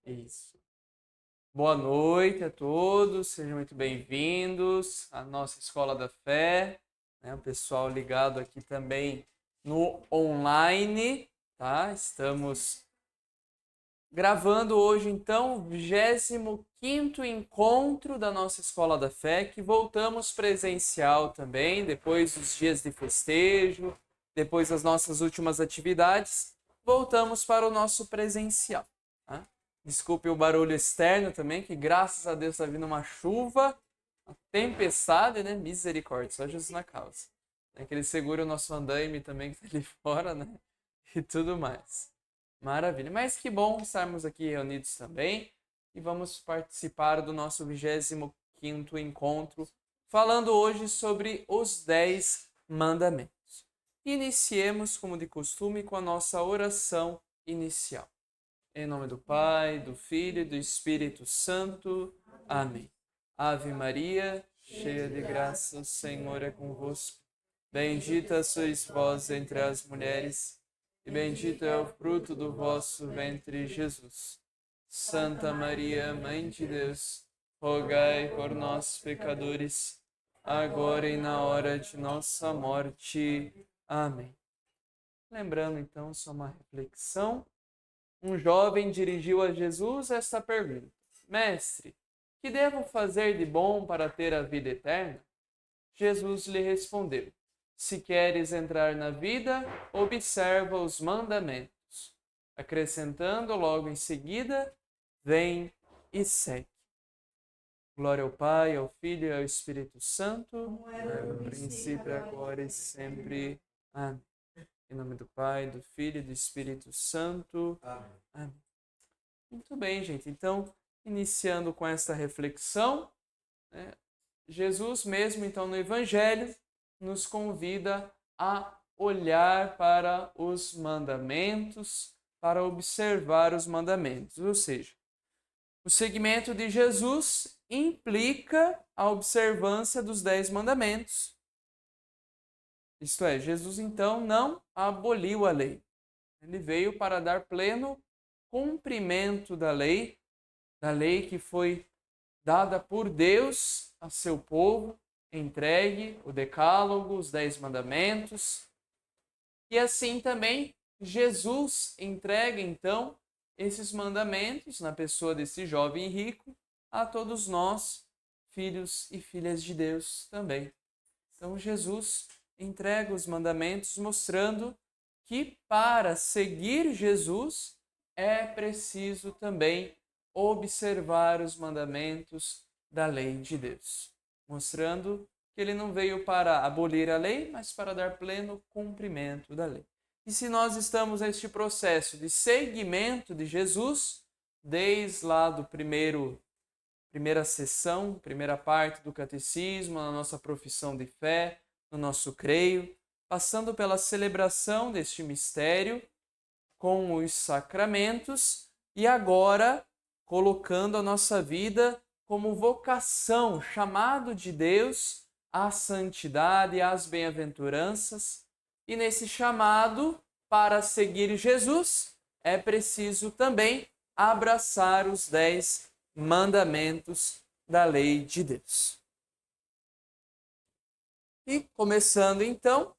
Isso. Boa noite a todos, sejam muito bem-vindos à nossa Escola da Fé, né? O pessoal ligado aqui também no online, tá? Estamos gravando hoje, então, o 25º encontro da nossa Escola da Fé, que voltamos presencial também, depois dos dias de festejo, depois das nossas últimas atividades, voltamos para o nosso presencial, tá? Desculpe o barulho externo também, que graças a Deus está vindo uma chuva, uma tempestade, né? Misericórdia, só Jesus na causa. É que ele segura o nosso andaime também que está ali fora, né? E tudo mais. Maravilha. Mas que bom estarmos aqui reunidos também e vamos participar do nosso 25º encontro, falando hoje sobre os 10 mandamentos. Iniciemos, como de costume, com a nossa oração inicial. Em nome do Pai, do Filho e do Espírito Santo. Amém. Ave Maria, cheia de graça, o Senhor é convosco. Bendita sois vós entre as mulheres, e bendito é o fruto do vosso ventre, Jesus. Santa Maria, Mãe de Deus, rogai por nós, pecadores, agora e na hora de nossa morte. Amém. Lembrando, então, só uma reflexão. Um jovem dirigiu a Jesus esta pergunta: Mestre, que devo fazer de bom para ter a vida eterna? Jesus lhe respondeu: Se queres entrar na vida, observa os mandamentos. Acrescentando logo em seguida: Vem e segue. Glória ao Pai, ao Filho e ao Espírito Santo, como era no princípio, agora e sempre. Amém. Em nome do Pai, do Filho e do Espírito Santo. Amém. Muito bem, gente. Então, iniciando com esta reflexão, né, Jesus mesmo, então, no Evangelho, nos convida a olhar para os mandamentos, para observar os mandamentos. Ou seja, o seguimento de Jesus implica a observância dos 10 mandamentos. Isto é, Jesus, então, não aboliu a lei. Ele veio para dar pleno cumprimento da lei que foi dada por Deus a seu povo, entregue o Decálogo, os 10 mandamentos. E assim também Jesus entrega então esses mandamentos na pessoa desse jovem rico a todos nós, filhos e filhas de Deus também. Então Jesus entrega os mandamentos mostrando que para seguir Jesus é preciso também observar os mandamentos da lei de Deus, mostrando que ele não veio para abolir a lei, mas para dar pleno cumprimento da lei. E se nós estamos neste processo de seguimento de Jesus, desde lá do primeira sessão, primeira parte do catecismo, na nossa profissão de fé, no nosso creio, passando pela celebração deste mistério com os sacramentos e agora colocando a nossa vida como vocação, chamado de Deus à santidade, às bem-aventuranças. E nesse chamado para seguir Jesus, é preciso também abraçar os 10 mandamentos da lei de Deus. E começando então,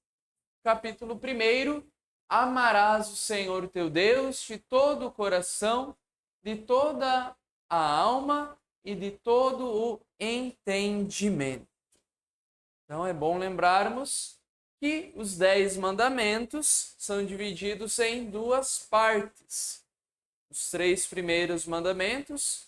capítulo 1, amarás o Senhor teu Deus de todo o coração, de toda a alma e de todo o entendimento. Então é bom lembrarmos que os 10 mandamentos são divididos em duas partes. Os 3 primeiros mandamentos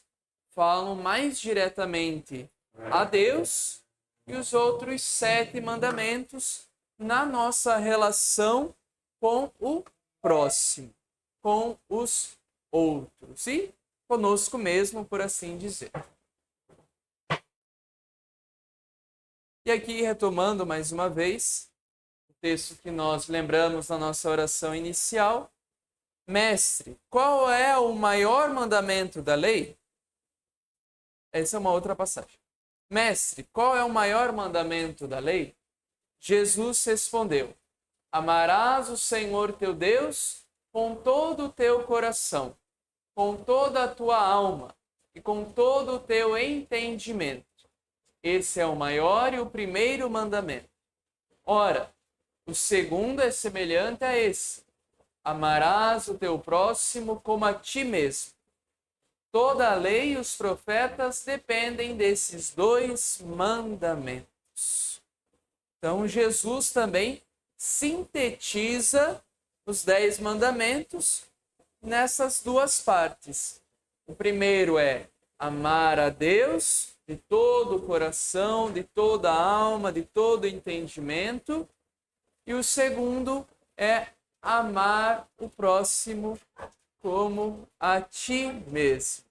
falam mais diretamente a Deus e os outros 7 mandamentos na nossa relação com o próximo, com os outros e conosco mesmo, por assim dizer. E aqui, retomando mais uma vez o texto que nós lembramos na nossa oração inicial: Mestre, qual é o maior mandamento da lei? Essa é uma outra passagem. Mestre, qual é o maior mandamento da lei? Jesus respondeu: Amarás o Senhor teu Deus com todo o teu coração, com toda a tua alma e com todo o teu entendimento. Esse é o maior e o primeiro mandamento. Ora, o segundo é semelhante a esse: amarás o teu próximo como a ti mesmo. Toda a lei e os profetas dependem desses dois mandamentos. Então, Jesus também sintetiza os 10 mandamentos nessas duas partes. O primeiro é amar a Deus de todo o coração, de toda a alma, de todo o entendimento. E o segundo é amar o próximo como a ti mesmo.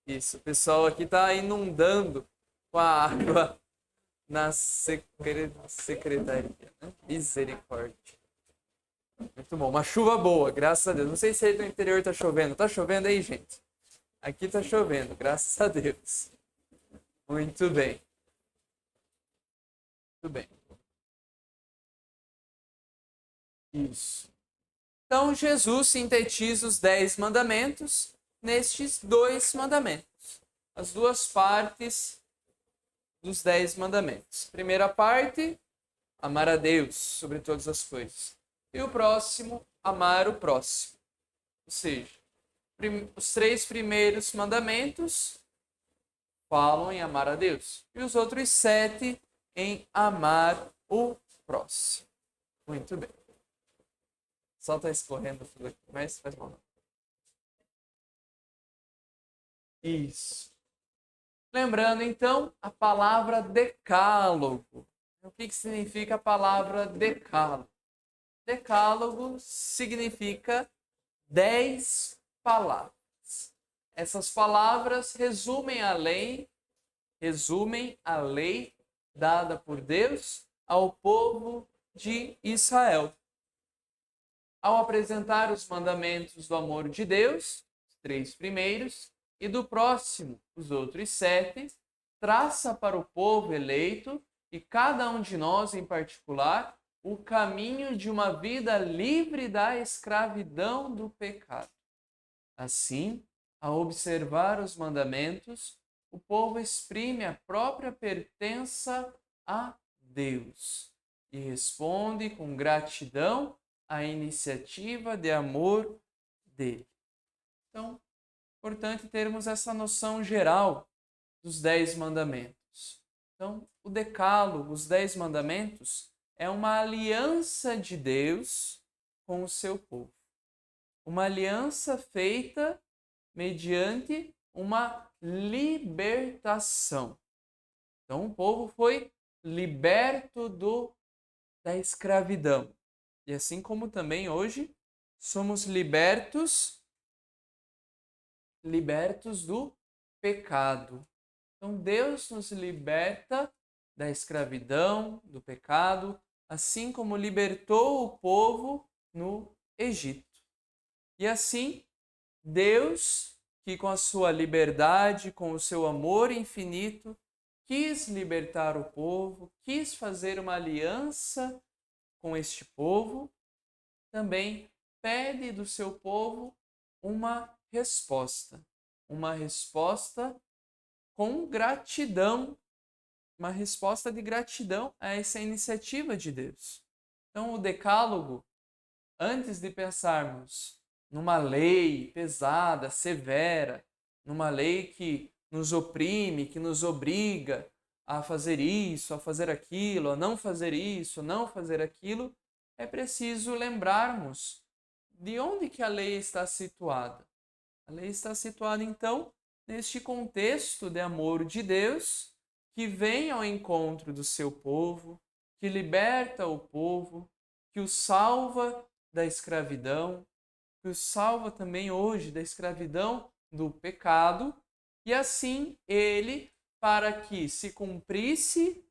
Isso, o pessoal aqui está inundando com a água na secretaria, né? Misericórdia. Muito bom, uma chuva boa, graças a Deus. Não sei se aí no interior está chovendo. Está chovendo aí, gente? Aqui está chovendo, graças a Deus. Muito bem. Muito bem. Isso. Então, Jesus sintetiza os 10 mandamentos nestes 2 mandamentos. As duas partes dos 10 mandamentos. Primeira parte, amar a Deus sobre todas as coisas. E o próximo, amar o próximo. Ou seja, os 3 primeiros mandamentos falam em amar a Deus. E os outros 7 em amar o próximo. Muito bem. Só está escorrendo tudo aqui, mas faz mal não. Isso. Lembrando, então, a palavra decálogo. O que significa a palavra decálogo? Decálogo significa 10 palavras. Essas palavras resumem a lei dada por Deus ao povo de Israel. Ao apresentar os mandamentos do amor de Deus, os 3 primeiros, e do próximo, os outros 7, traça para o povo eleito, e cada um de nós em particular, o caminho de uma vida livre da escravidão do pecado. Assim, ao observar os mandamentos, o povo exprime a própria pertença a Deus e responde com gratidão à iniciativa de amor dele. Então, é importante termos essa noção geral dos 10 mandamentos. Então, o decálogo, os 10 mandamentos, é uma aliança de Deus com o seu povo. Uma aliança feita mediante uma libertação. Então, o povo foi liberto da escravidão. E assim como também hoje somos libertos do pecado. Então, Deus nos liberta da escravidão, do pecado, assim como libertou o povo no Egito. E assim, Deus, que com a sua liberdade, com o seu amor infinito, quis libertar o povo, quis fazer uma aliança com este povo, também pede do seu povo uma resposta com gratidão, uma resposta de gratidão a essa iniciativa de Deus. Então, o decálogo, antes de pensarmos numa lei pesada, severa, numa lei que nos oprime, que nos obriga a fazer isso, a fazer aquilo, a não fazer isso, a não fazer aquilo, é preciso lembrarmos de onde que a lei está situada. A lei está situada, então, neste contexto de amor de Deus, que vem ao encontro do seu povo, que liberta o povo, que o salva da escravidão, que o salva também hoje da escravidão do pecado, e assim ele, para que se cumprisse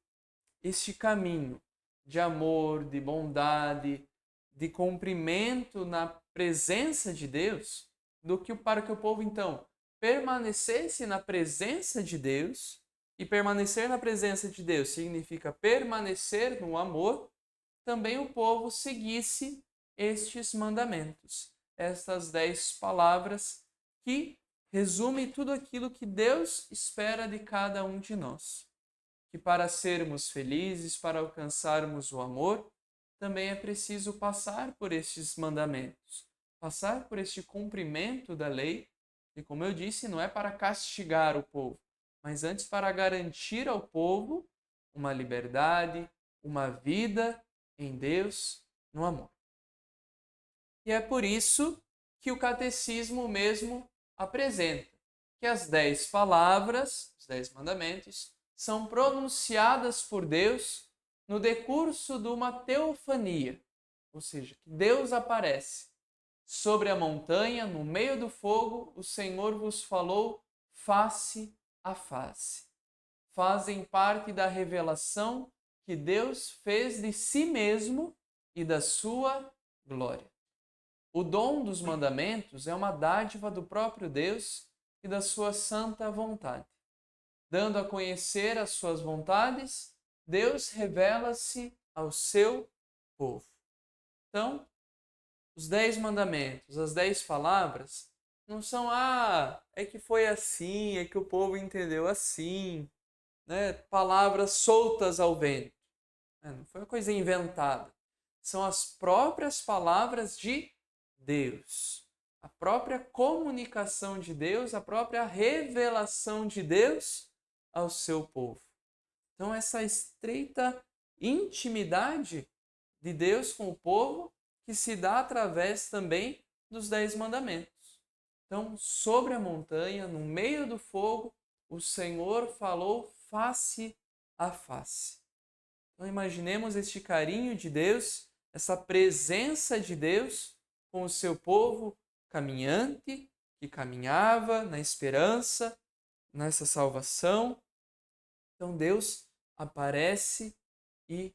este caminho de amor, de bondade, de cumprimento na presença de Deus, para que o povo então permanecesse na presença de Deus, e permanecer na presença de Deus significa permanecer no amor, também o povo seguisse estes mandamentos, estas 10 palavras que resume tudo aquilo que Deus espera de cada um de nós. Que para sermos felizes, para alcançarmos o amor, também é preciso passar por estes mandamentos, passar por este cumprimento da lei, e como eu disse, não é para castigar o povo, mas antes para garantir ao povo uma liberdade, uma vida em Deus, no amor. E é por isso que o catecismo mesmo apresenta que as 10 palavras, os 10 mandamentos, são pronunciadas por Deus no decurso de uma teofania, ou seja, que Deus aparece sobre a montanha, no meio do fogo, o Senhor vos falou face a face. Fazem parte da revelação que Deus fez de si mesmo e da sua glória. O dom dos mandamentos é uma dádiva do próprio Deus e da sua santa vontade. Dando a conhecer as suas vontades, Deus revela-se ao seu povo. Então, os 10 mandamentos, as 10 palavras, não são, é que foi assim, é que o povo entendeu assim, né? Palavras soltas ao vento. Não foi uma coisa inventada. São as próprias palavras de Deus. A própria comunicação de Deus, a própria revelação de Deus ao seu povo. Então, essa estreita intimidade de Deus com o povo que se dá através também dos 10 mandamentos. Então, sobre a montanha, no meio do fogo, o Senhor falou face a face. Então, imaginemos este carinho de Deus, essa presença de Deus com o seu povo caminhante, que caminhava na esperança, nessa salvação. Então, Deus aparece e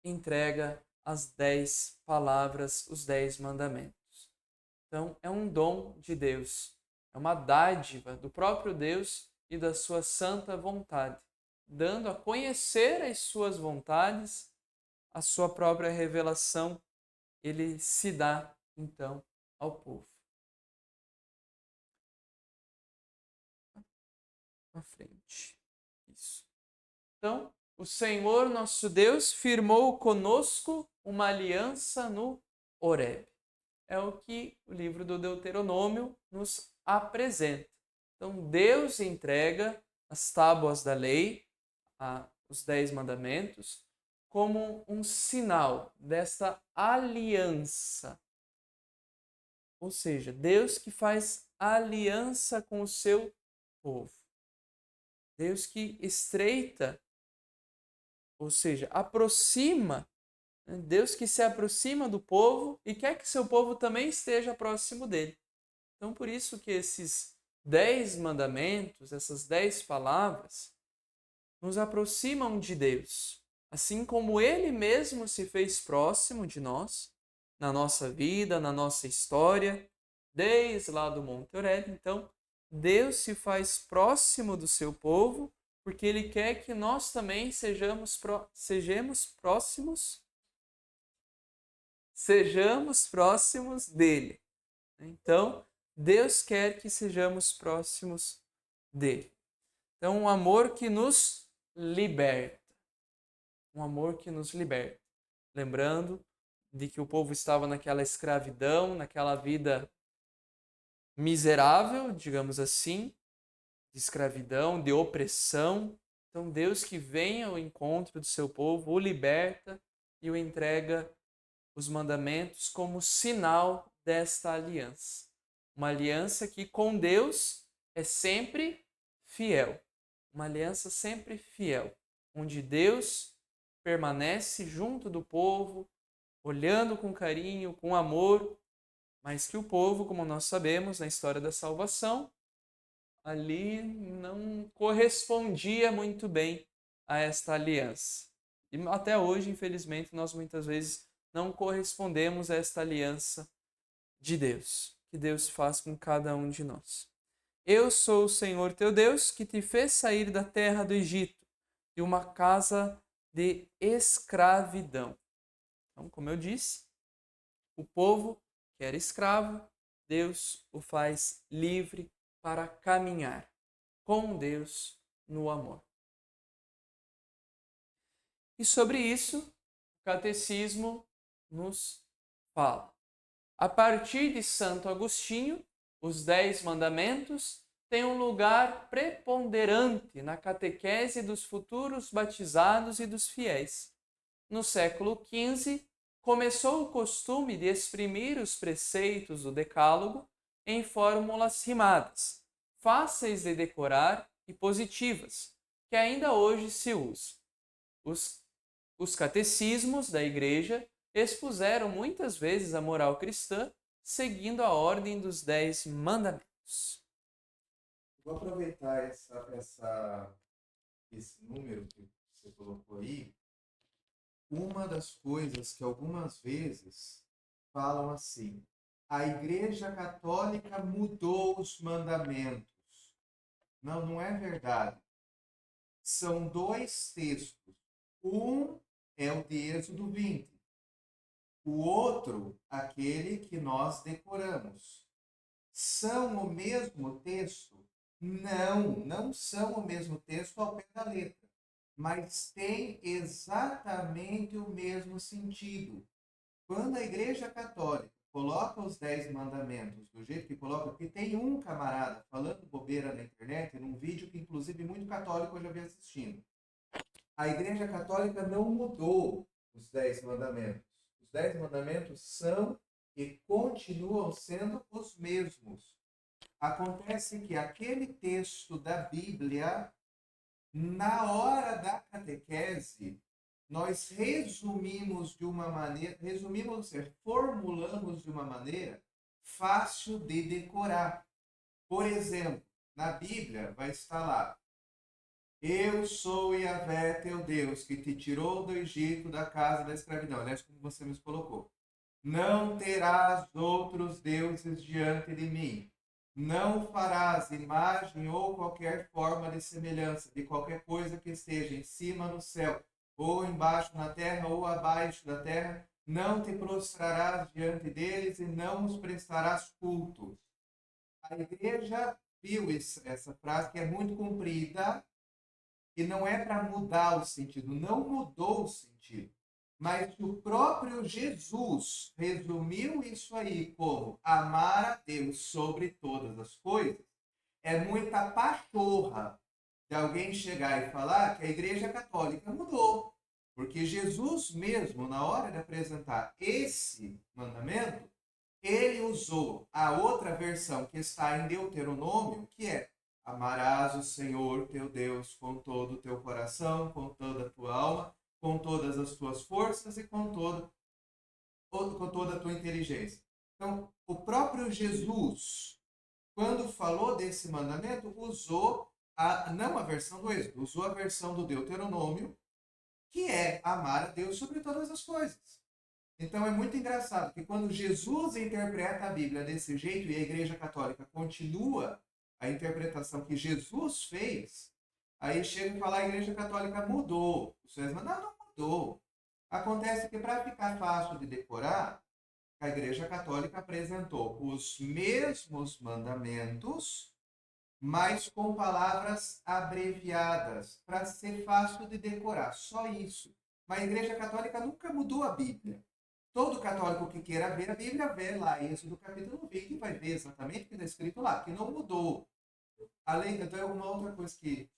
entrega as 10 palavras, os 10 mandamentos. Então, é um dom de Deus, é uma dádiva do próprio Deus e da sua santa vontade, dando a conhecer as suas vontades, a sua própria revelação, ele se dá, então, ao povo. À frente. Isso. Então, o Senhor nosso Deus firmou conosco uma aliança no Horebe. É o que o livro do Deuteronômio nos apresenta. Então, Deus entrega as tábuas da lei, os 10 mandamentos, como um sinal desta aliança. Ou seja, Deus que faz aliança com o seu povo. Deus que estreita, ou seja, aproxima, Deus que se aproxima do povo e quer que seu povo também esteja próximo dele. Então, por isso que esses 10 mandamentos, essas 10 palavras, nos aproximam de Deus, assim como Ele mesmo se fez próximo de nós, na nossa vida, na nossa história, desde lá do Monte Horebe. Então, Deus se faz próximo do seu povo, porque Ele quer que nós também sejamos próximos dele. Então, Deus quer que sejamos próximos dele. Então, um amor que nos liberta. Um amor que nos liberta. Lembrando de que o povo estava naquela escravidão, naquela vida miserável, digamos assim, de escravidão, de opressão. Então, Deus que vem ao encontro do seu povo, o liberta e o entrega os mandamentos como sinal desta aliança. Uma aliança que com Deus é sempre fiel. Uma aliança sempre fiel, onde Deus permanece junto do povo, olhando com carinho, com amor, mas que o povo, como nós sabemos na história da salvação, ali não correspondia muito bem a esta aliança. E até hoje, infelizmente, nós muitas vezes não correspondemos a esta aliança de Deus, que Deus faz com cada um de nós. Eu sou o Senhor teu Deus, que te fez sair da terra do Egito, de uma casa de escravidão. Então, como eu disse, o povo que era escravo, Deus o faz livre para caminhar com Deus no amor. E sobre isso, o Catecismo nos fala. A partir de Santo Agostinho, os 10 mandamentos têm um lugar preponderante na catequese dos futuros batizados e dos fiéis. No século XV, começou o costume de exprimir os preceitos do Decálogo em fórmulas rimadas, fáceis de decorar e positivas, que ainda hoje se usa. Os catecismos da Igreja expuseram muitas vezes a moral cristã, seguindo a ordem dos 10 mandamentos. Vou aproveitar esse número que você colocou aí. Uma das coisas que algumas vezes falam assim: a Igreja Católica mudou os mandamentos. Não, não é verdade. São 2 textos. Um é o de Êxodo 20. O outro, aquele que nós decoramos. São o mesmo texto? Não, não são o mesmo texto ao pé da letra, mas tem exatamente o mesmo sentido. Quando a Igreja Católica coloca os 10 mandamentos do jeito que coloca, porque tem um camarada falando bobeira na internet, num vídeo que inclusive muito católico eu já vi assistindo. A Igreja Católica não mudou os 10 mandamentos. Os 10 mandamentos são e continuam sendo os mesmos. Acontece que aquele texto da Bíblia, na hora da catequese, nós resumimos de uma maneira, formulamos de uma maneira fácil de decorar. Por exemplo, na Bíblia vai estar lá: eu sou Yahvé, teu Deus, que te tirou do Egito, da casa da escravidão. Aliás, como você nos colocou. Não terás outros deuses diante de mim. Não farás imagem ou qualquer forma de semelhança de qualquer coisa que esteja em cima no céu, ou embaixo na terra, ou abaixo da terra. Não te prostrarás diante deles e não os prestarás culto. A igreja viu essa frase, que é muito comprida, e não é para mudar o sentido, não mudou o sentido. Mas o próprio Jesus resumiu isso aí como amar a Deus sobre todas as coisas. É muita pachorra de alguém chegar e falar que a Igreja Católica mudou. Porque Jesus mesmo, na hora de apresentar esse mandamento, ele usou a outra versão que está em Deuteronômio, que é: amarás o Senhor teu Deus com todo o teu coração, com toda a tua alma, com todas as tuas forças e com toda a tua inteligência. Então, o próprio Jesus, quando falou desse mandamento, usou não a versão do Êxodo, usou a versão do Deuteronômio, que é amar a Deus sobre todas as coisas. Então é muito engraçado que quando Jesus interpreta a Bíblia desse jeito e a Igreja Católica continua a interpretação que Jesus fez, aí chega e fala: a Igreja Católica mudou. Vocês não mudou. Acontece que, para ficar fácil de decorar, a Igreja Católica apresentou os mesmos mandamentos, mas com palavras abreviadas, para ser fácil de decorar. Só isso. Mas a Igreja Católica nunca mudou a Bíblia. Todo católico que queira ver a Bíblia, vê lá Êxodo capítulo 20 e vai ver exatamente o que está escrito lá, que não mudou. Além, então, é uma outra coisa que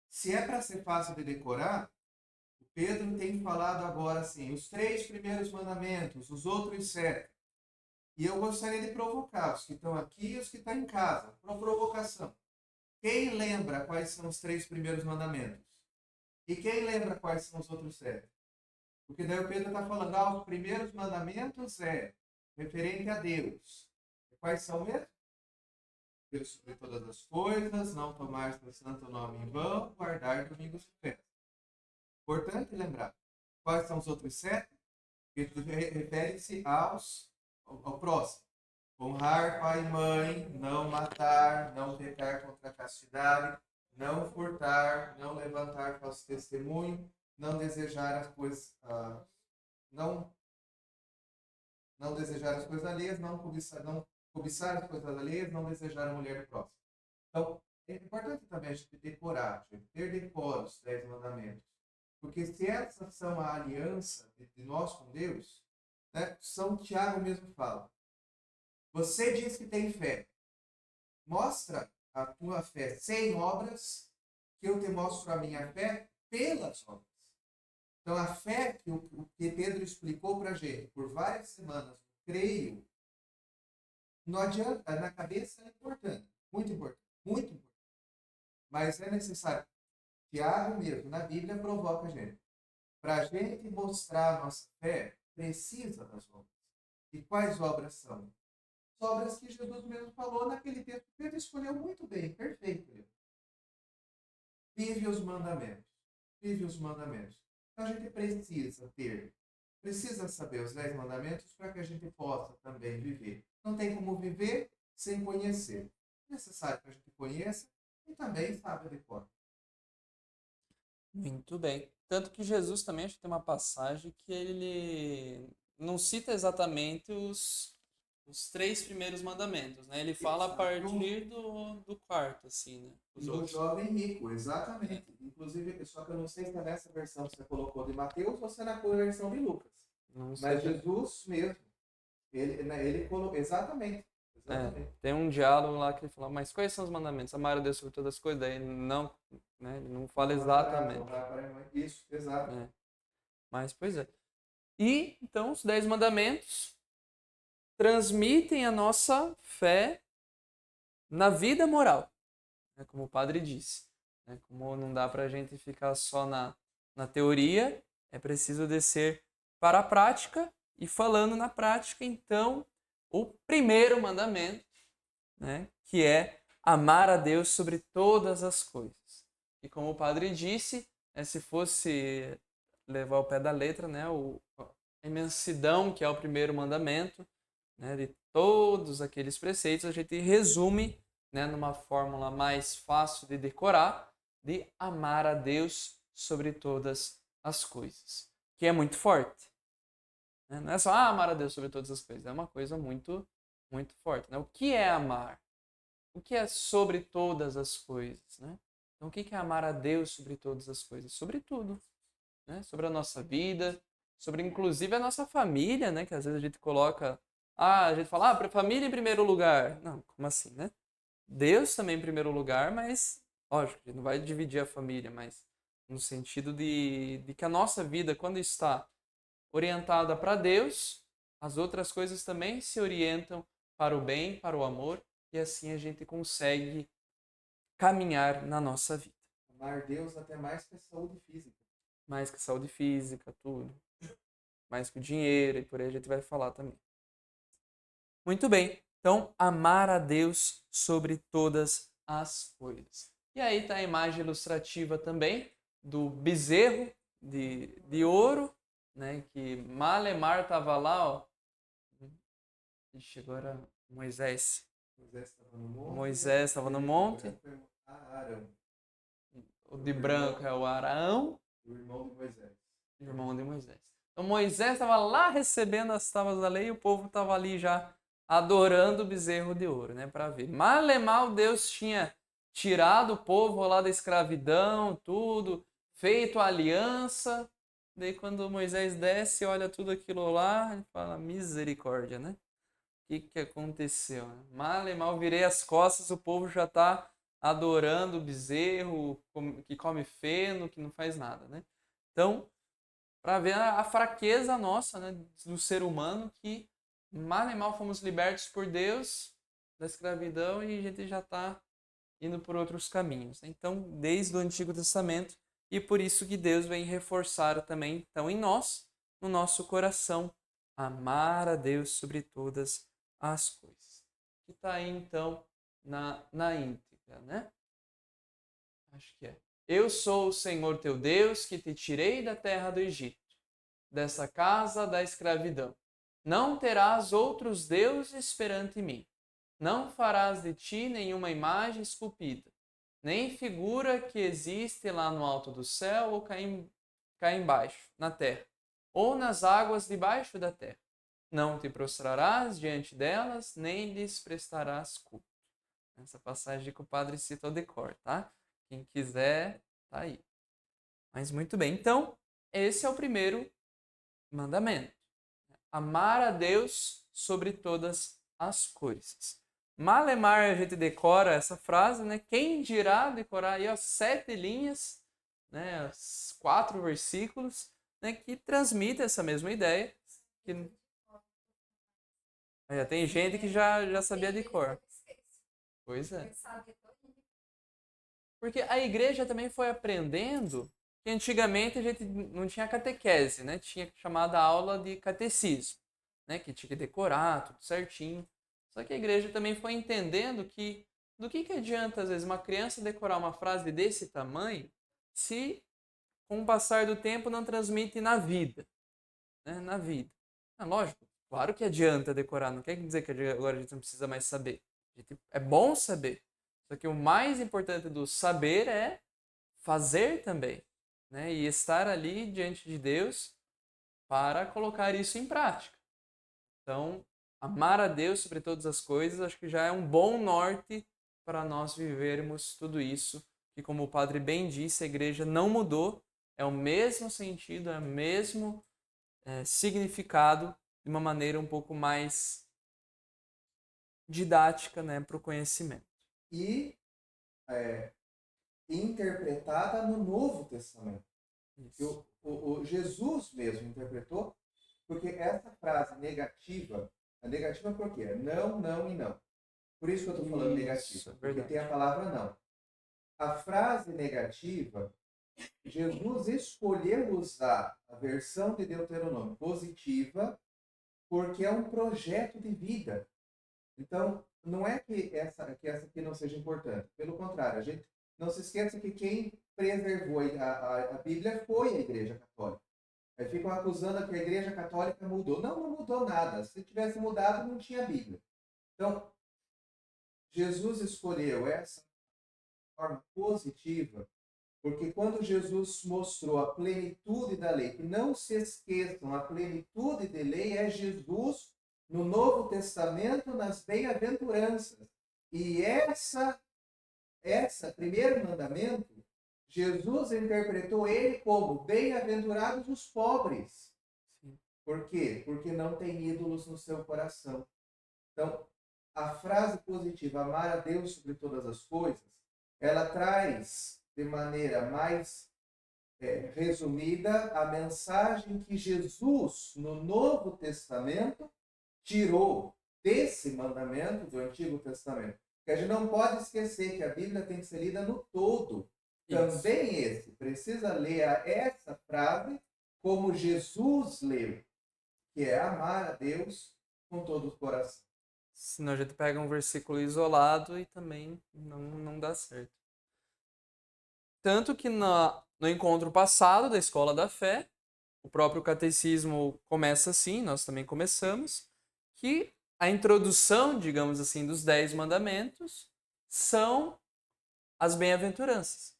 se é para ser fácil de decorar, o Pedro tem falado agora assim: os 3 primeiros mandamentos, os outros 7. E eu gostaria de provocar os que estão aqui e os que estão em casa, para provocação. Quem lembra quais são os 3 primeiros mandamentos? E quem lembra quais são os outros 7? Porque daí o Pedro está falando: os primeiros mandamentos é referente a Deus. E quais são mesmo? Deus sobre todas as coisas, não tomar seu santo nome em vão, guardar domingos de festa. Importante lembrar. Quais são os outros 7? Refere-se ao próximo. Honrar pai e mãe, não matar, não pecar contra a castidade, não furtar, não levantar falso testemunho, não desejar as coisas, não desejar as coisas alheias, não cobiçar, não cobiçar as coisas alheias, não desejar a mulher do próximo. Então, é importante também a gente decorar, a gente ter decoro os 10 mandamentos. Porque se essas são a aliança de nós com Deus, né, São Tiago mesmo fala, você diz que tem fé, mostra a tua fé sem obras, que eu te mostro a minha fé pelas obras. Então, a fé que Pedro explicou para a gente por várias semanas, creio, não adianta, na cabeça é importante, muito importante, muito importante. Mas é necessário. Tiago mesmo, na Bíblia, provoca a gente. Para a gente mostrar a nossa fé, precisa das obras. E quais obras são? As obras que Jesus mesmo falou naquele texto. Pedro escolheu muito bem, perfeito. Vive os mandamentos. Vive os mandamentos. Então a gente precisa saber os 10 mandamentos para que a gente possa também viver. Não tem como viver sem conhecer. É necessário que a gente conheça e também saiba de cor. Muito bem. Tanto que Jesus também, acho que tem uma passagem que ele não cita exatamente os 3 primeiros mandamentos, né? Ele fala a partir do quarto, assim, né? Os Do outros. jovem rico, exatamente. Inclusive, só que eu não sei se é nessa versão que você colocou de Mateus ou se é na versão de Lucas. Não sei. Mas Jesus mesmo, ele colocou. Exatamente. Exatamente. Tem um diálogo lá que ele fala, mas quais são os mandamentos? Amar a Deus sobre todas as coisas, daí ele não, né, ele não fala exatamente. Isso, exato. Mas, pois é. E, então, os 10 mandamentos transmitem a nossa fé na vida moral, né, como o padre disse. Né, como não dá para a gente ficar só na teoria, é preciso descer para a prática. E falando na prática, então, o primeiro mandamento, né, que é amar a Deus sobre todas as coisas. E como o padre disse, se fosse levar ao pé da letra, né, a imensidão que é o primeiro mandamento, né, de todos aqueles preceitos, a gente resume, né, numa fórmula mais fácil de decorar, de amar a Deus sobre todas as coisas, que é muito forte. Não é só amar a Deus sobre todas as coisas, é uma coisa muito, muito forte. Né? O que é amar? O que é sobre todas as coisas? Né? Então, o que é amar a Deus sobre todas as coisas? Sobre tudo. Né? Sobre a nossa vida, sobre inclusive a nossa família, né? Que às vezes a gente coloca. A gente fala, família em primeiro lugar. Não, como assim, né? Deus também em primeiro lugar, mas, lógico, a gente não vai dividir a família, mas no sentido de que a nossa vida, quando está orientada para Deus, as outras coisas também se orientam para o bem, para o amor, e assim a gente consegue caminhar na nossa vida. Amar Deus até mais que a saúde física. Mais que a saúde física, tudo. Mais que o dinheiro, e por aí a gente vai falar também. Muito bem. Então, amar a Deus sobre todas as coisas. E aí está a imagem ilustrativa também do bezerro de ouro, né? Que Malemar estava lá, ó. Ixi, agora Moisés. Moisés estava no monte. Arão. O de branco é o Arão. O irmão de Moisés. O irmão de Moisés. Então Moisés estava lá recebendo as tábuas da lei e o povo estava ali já adorando o bezerro de ouro, né? Para ver. Mal Deus tinha tirado o povo lá da escravidão, tudo, feito a aliança. Daí quando Moisés desce, olha tudo aquilo lá, ele fala, misericórdia, né? O que aconteceu? Mal virei as costas, o povo já está adorando o bezerro, que come feno, que não faz nada, né? Então, para ver a fraqueza nossa, né, do ser humano, que mal fomos libertos por Deus da escravidão e a gente já está indo por outros caminhos. Então, desde o Antigo Testamento, e por isso que Deus vem reforçar também, então, em nós, no nosso coração, amar a Deus sobre todas as coisas. Que está aí, então, na íntegra, né? Acho que é. Eu sou o Senhor teu Deus, que te tirei da terra do Egito, dessa casa da escravidão. Não terás outros deuses perante mim. Não farás de ti nenhuma imagem esculpida, nem figura que existe lá no alto do céu ou cá embaixo, na terra, ou nas águas debaixo da terra. não te prostrarás diante delas, nem lhes prestarás culto. Essa passagem que o padre citou de cor, tá? Quem quiser, tá aí. Mas muito bem. Então, esse é o primeiro mandamento. Amar a Deus sobre todas as coisas. Malemar a gente decora essa frase, né? Quem dirá decorar aí as 7 linhas, né? Os 4 versículos, né? Que transmitem essa mesma ideia. Que... tem gente que já sabia de cor. Pois é. Porque a igreja também foi aprendendo que antigamente a gente não tinha catequese, né? Tinha chamada aula de catecismo, né? Que tinha que decorar tudo certinho. Só que a igreja também foi entendendo que do que adianta, às vezes, uma criança decorar uma frase desse tamanho se, com o passar do tempo, não transmite na vida, né? Na vida. Lógico, claro que adianta decorar, não quer dizer que agora a gente não precisa mais saber. É bom saber. Só que o mais importante do saber é fazer também, né? E estar ali diante de Deus para colocar isso em prática. Então, amar a Deus sobre todas as coisas, acho que já é um bom norte para nós vivermos tudo isso. Que, como o padre bem disse, a igreja não mudou, é o mesmo sentido, é o mesmo significado, de uma maneira um pouco mais didática, né, para o conhecimento. E interpretada no Novo Testamento. O Jesus mesmo interpretou, porque essa frase negativa, a negativa por quê? Não, não e não. Por isso que eu estou falando negativa, porque tem a palavra não. A frase negativa, Jesus escolheu usar a versão de Deuteronômio positiva, porque é um projeto de vida. Então, não é que essa aqui não seja importante. Pelo contrário, a gente não se esqueça que quem preservou a Bíblia foi a Igreja Católica. Aí ficam acusando que a Igreja Católica mudou. Não, não mudou nada. Se tivesse mudado, não tinha Bíblia. Então, Jesus escolheu essa forma positiva, porque quando Jesus mostrou a plenitude da lei, que não se esqueçam, a plenitude da lei é Jesus no Novo Testamento, nas bem-aventuranças. E essa primeiro mandamento, Jesus interpretou ele como bem-aventurados os pobres. Sim. Por quê? Porque não tem ídolos no seu coração. Então, a frase positiva, amar a Deus sobre todas as coisas, ela traz de maneira mais resumida a mensagem que Jesus, no Novo Testamento, tirou desse mandamento do Antigo Testamento. Que a gente não pode esquecer que a Bíblia tem que ser lida no todo. Isso. Também esse precisa ler essa frase como Jesus leu, que é amar a Deus com todo o coração. Senão a gente pega um versículo isolado e também não dá certo. Tanto que no encontro passado da Escola da Fé, o próprio catecismo começa assim, nós também começamos, que a introdução, digamos assim, dos 10 mandamentos são as bem-aventuranças.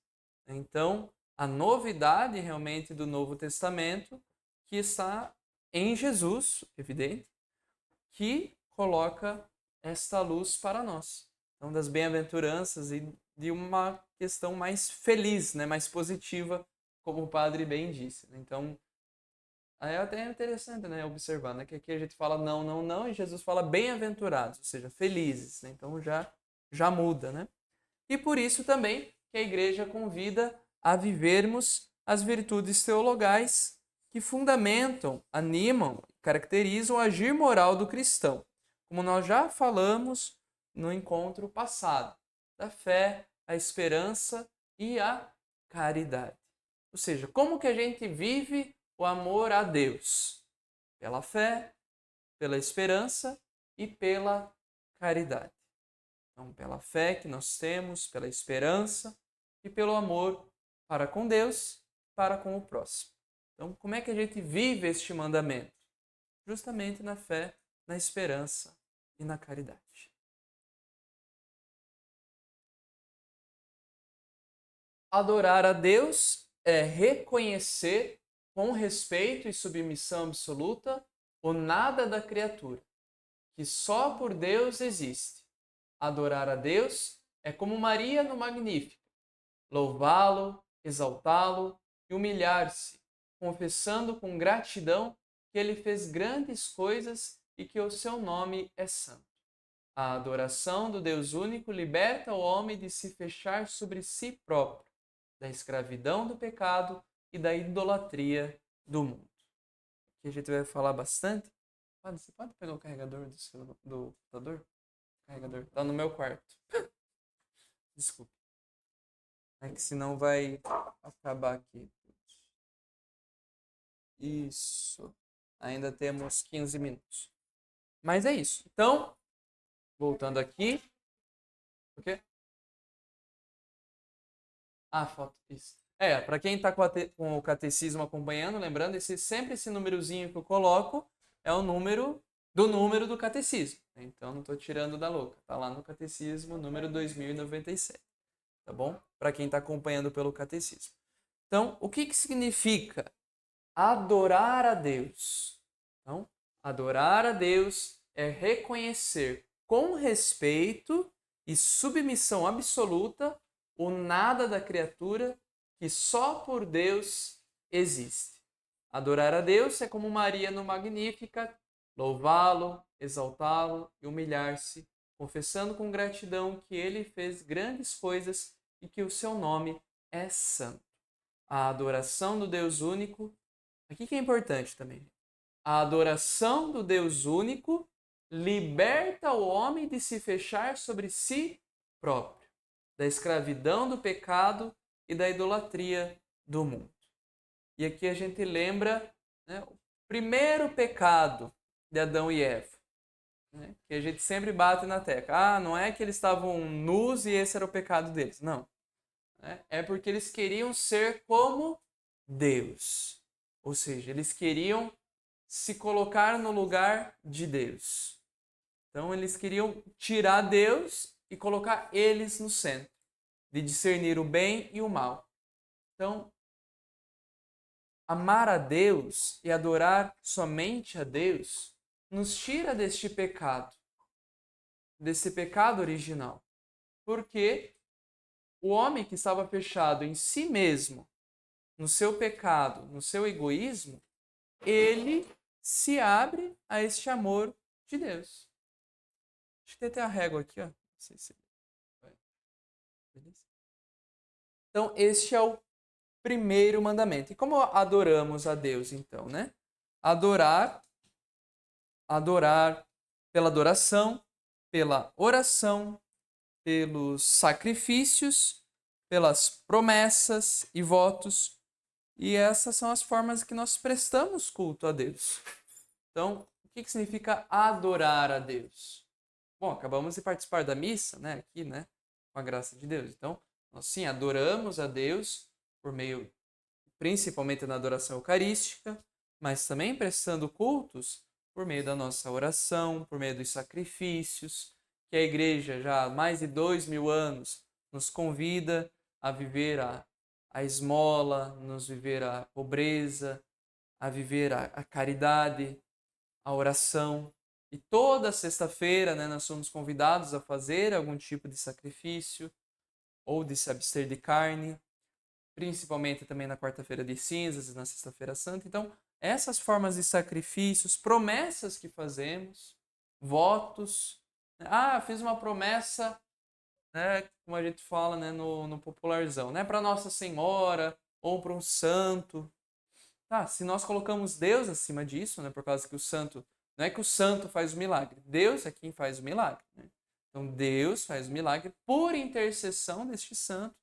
Então, a novidade realmente do Novo Testamento que está em Jesus, evidente, que coloca esta luz para nós. Então, das bem-aventuranças e de uma questão mais feliz, né, mais positiva, como o padre bem disse. Então, aí é até interessante, né, observar, né, que aqui a gente fala não, não, não, e Jesus fala bem-aventurados, ou seja, felizes. Né? Então, já muda, né? E por isso também que a igreja convida a vivermos as virtudes teologais que fundamentam, animam, caracterizam o agir moral do cristão, como nós já falamos no encontro passado, da fé, a esperança e a caridade. Ou seja, como que a gente vive o amor a Deus? Pela fé, pela esperança e pela caridade. Então, pela fé que nós temos, pela esperança e pelo amor para com Deus, para com o próximo. Então, como é que a gente vive este mandamento? Justamente na fé, na esperança e na caridade. Adorar a Deus é reconhecer com respeito e submissão absoluta o nada da criatura, que só por Deus existe. Adorar a Deus é como Maria no Magnífico, louvá-lo, exaltá-lo e humilhar-se, confessando com gratidão que ele fez grandes coisas e que o seu nome é santo. A adoração do Deus único liberta o homem de se fechar sobre si próprio, da escravidão do pecado e da idolatria do mundo. Aqui a gente vai falar bastante. Você pode pegar o carregador do computador? O carregador tá no meu quarto. Desculpa. É que senão vai acabar aqui. Isso. Ainda temos 15 minutos. Mas é isso. Então, voltando aqui. O quê? Ah, foto. Isso. Para quem está com o catecismo acompanhando, lembrando, sempre esse númerozinho que eu coloco é o número do catecismo. Então, não estou tirando da louca. Está lá no catecismo, número 2097. Tá bom? Para quem está acompanhando pelo catecismo. Então, o que significa adorar a Deus? Então, adorar a Deus é reconhecer com respeito e submissão absoluta o nada da criatura que só por Deus existe. Adorar a Deus é como Maria no Magnífica, louvá-lo, exaltá-lo e humilhar-se, confessando com gratidão que ele fez grandes coisas e que o seu nome é santo. A adoração do Deus único, aqui que é importante também. A adoração do Deus único liberta o homem de se fechar sobre si próprio, da escravidão do pecado e da idolatria do mundo. E aqui a gente lembra, né, o primeiro pecado de Adão e Eva, né, que a gente sempre bate na tecla. Não é que eles estavam nus e esse era o pecado deles. Não. É porque eles queriam ser como Deus. Ou seja, eles queriam se colocar no lugar de Deus. Então eles queriam tirar Deus e colocar eles no centro, de discernir o bem e o mal. Então, amar a Deus e adorar somente a Deus nos tira deste pecado original. Porque o homem que estava fechado em si mesmo, no seu pecado, no seu egoísmo, ele se abre a este amor de Deus. Acho que tem até a régua aqui, ó. Não sei se... Beleza? Então, este é o primeiro mandamento. E como adoramos a Deus, então, né? Adorar pela adoração, pela oração, pelos sacrifícios, pelas promessas e votos. E essas são as formas que nós prestamos culto a Deus. Então, o que significa adorar a Deus? Bom, acabamos de participar da missa, né? Aqui, né? Com a graça de Deus. Então, nós sim adoramos a Deus por meio, principalmente na adoração eucarística, mas também prestando cultos por meio da nossa oração, por meio dos sacrifícios, que a igreja já há mais de 2000 anos nos convida a viver a esmola, nos viver a pobreza, a viver a caridade, a oração. E toda sexta-feira, né, nós somos convidados a fazer algum tipo de sacrifício ou de se abster de carne, principalmente também na quarta-feira de cinzas e na sexta-feira santa. Então, essas formas de sacrifícios, promessas que fazemos, votos. Fiz uma promessa, né, como a gente fala, né, no popularzão, né, para Nossa Senhora ou para um santo. Tá, se nós colocamos Deus acima disso, né, por causa que o santo, não é que o santo faz o milagre, Deus é quem faz o milagre, né? Então Deus faz o milagre por intercessão deste santo,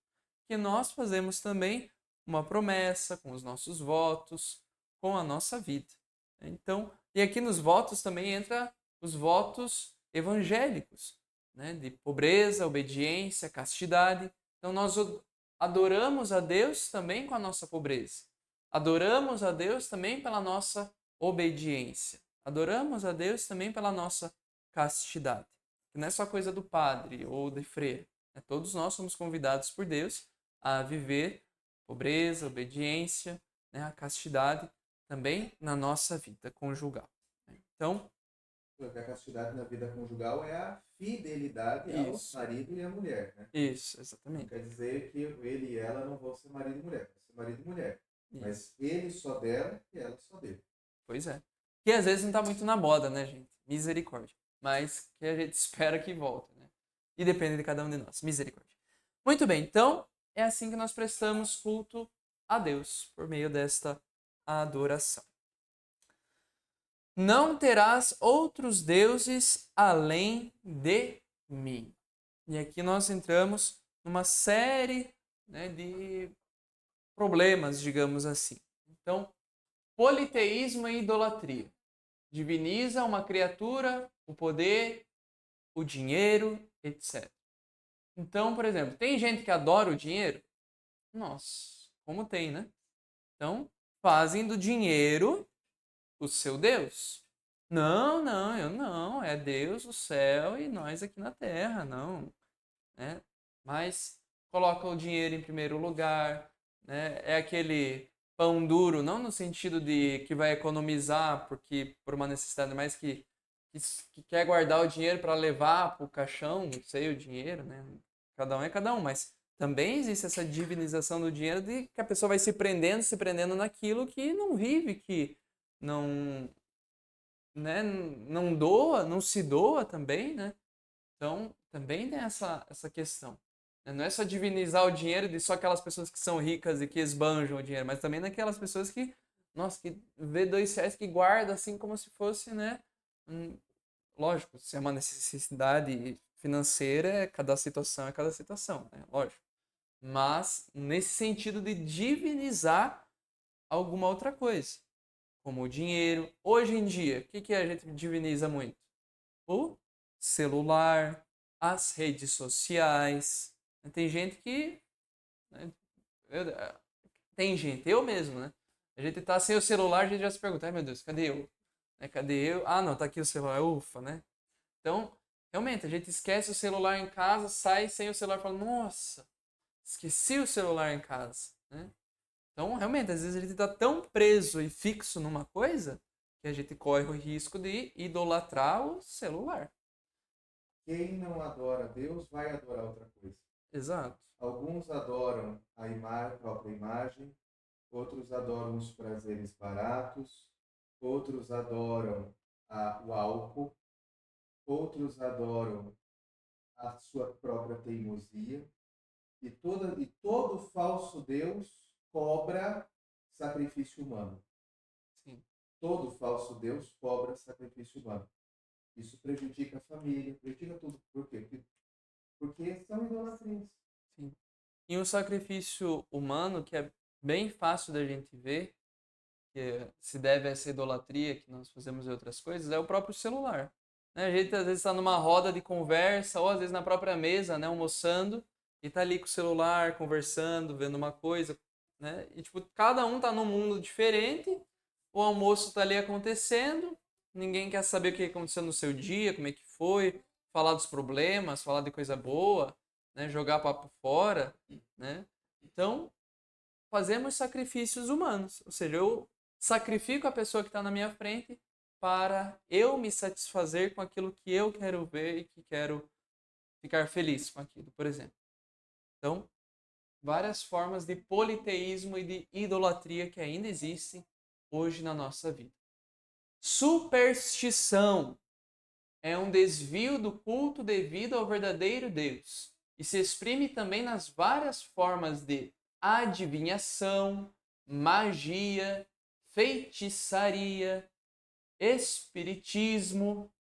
que nós fazemos também uma promessa com os nossos votos, com a nossa vida. Então, e aqui nos votos também entra os votos evangélicos, né, de pobreza, obediência, castidade. Então nós adoramos a Deus também com a nossa pobreza. Adoramos a Deus também pela nossa obediência. Adoramos a Deus também pela nossa castidade. Que não é só coisa do padre ou de freira. Todos nós somos convidados por Deus a viver pobreza, obediência, né, a castidade também na nossa vida conjugal. Então, Porque a castidade na vida conjugal é a fidelidade ao isso, marido e à mulher, né? isso, Não exatamente. quer dizer que ele e ela não vão ser marido e mulher, vão ser marido e mulher. Isso. Mas ele só dela e ela só dele. Pois é. Que às vezes não tá muito na moda, né, gente? Misericórdia. Mas que a gente espera que volte, né? E depende de cada um de nós. Misericórdia. Muito bem, então é assim que nós prestamos culto a Deus, por meio desta adoração. Não terás outros deuses além de mim. E aqui nós entramos numa série, né, de problemas, digamos assim. Então, politeísmo e idolatria. Diviniza uma criatura, o poder, o dinheiro, etc. Então, por exemplo, tem gente que adora o dinheiro? Nossa, como tem, né? Então, fazem do dinheiro o seu Deus. Não, não, eu não. É Deus, o céu e nós aqui na terra, não. Né? Mas coloca o dinheiro em primeiro lugar, né? É aquele pão duro, não no sentido de que vai economizar porque por uma necessidade, mas que quer guardar o dinheiro para levar para o caixão, não sei, o dinheiro, né? Cada um é cada um, mas também existe essa divinização do dinheiro de que a pessoa vai se prendendo naquilo que não vive, que não, né, não doa, não se doa também, né? Então, também tem essa questão. Não é só divinizar o dinheiro de só aquelas pessoas que são ricas e que esbanjam o dinheiro, mas também daquelas pessoas que, nossa, que vê R$ 2 que guarda assim como se fosse, né? Lógico, se é uma necessidade financeira, é cada situação, né? Lógico. Mas nesse sentido de divinizar alguma outra coisa, como o dinheiro. Hoje em dia, o que a gente diviniza muito? O celular, as redes sociais. Tem gente que. Né, tem gente, eu mesmo, né? A gente tá sem o celular, a gente já se pergunta, ai meu Deus, cadê eu? Né, cadê eu? Ah, não, tá aqui o celular, ufa, né? Então, realmente, a gente esquece o celular em casa, sai sem o celular e fala, nossa, esqueci o celular em casa, né? Então, realmente, às vezes a gente tá tão preso e fixo numa coisa que a gente corre o risco de idolatrar o celular. Quem não adora Deus vai adorar outra coisa. Exato. Alguns adoram a própria imagem, outros adoram os prazeres baratos, outros adoram o álcool, outros adoram a sua própria teimosia, e todo falso Deus cobra sacrifício humano. Sim, Todo falso Deus cobra sacrifício humano. Isso prejudica a família, prejudica tudo. Por quê? Porque são idolatrias. sim. E um sacrifício humano que é bem fácil da gente ver, que se deve a essa idolatria que nós fazemos em outras coisas, é o próprio celular. Né? A gente às vezes está numa roda de conversa, ou às vezes na própria mesa, né, almoçando, e tá ali com o celular, conversando, vendo uma coisa, né? E tipo, cada um tá num mundo diferente, o almoço tá ali acontecendo, ninguém quer saber o que aconteceu no seu dia, como é que foi, falar dos problemas, falar de coisa boa, né, jogar papo fora, né? Então, fazemos sacrifícios humanos, ou seja, eu sacrifico a pessoa que está na minha frente para eu me satisfazer com aquilo que eu quero ver e que quero ficar feliz com aquilo, por exemplo. Então, várias formas de politeísmo e de idolatria que ainda existem hoje na nossa vida. Superstição é um desvio do culto devido ao verdadeiro Deus e se exprime também nas várias formas de adivinhação, magia, feitiçaria, espiritismo,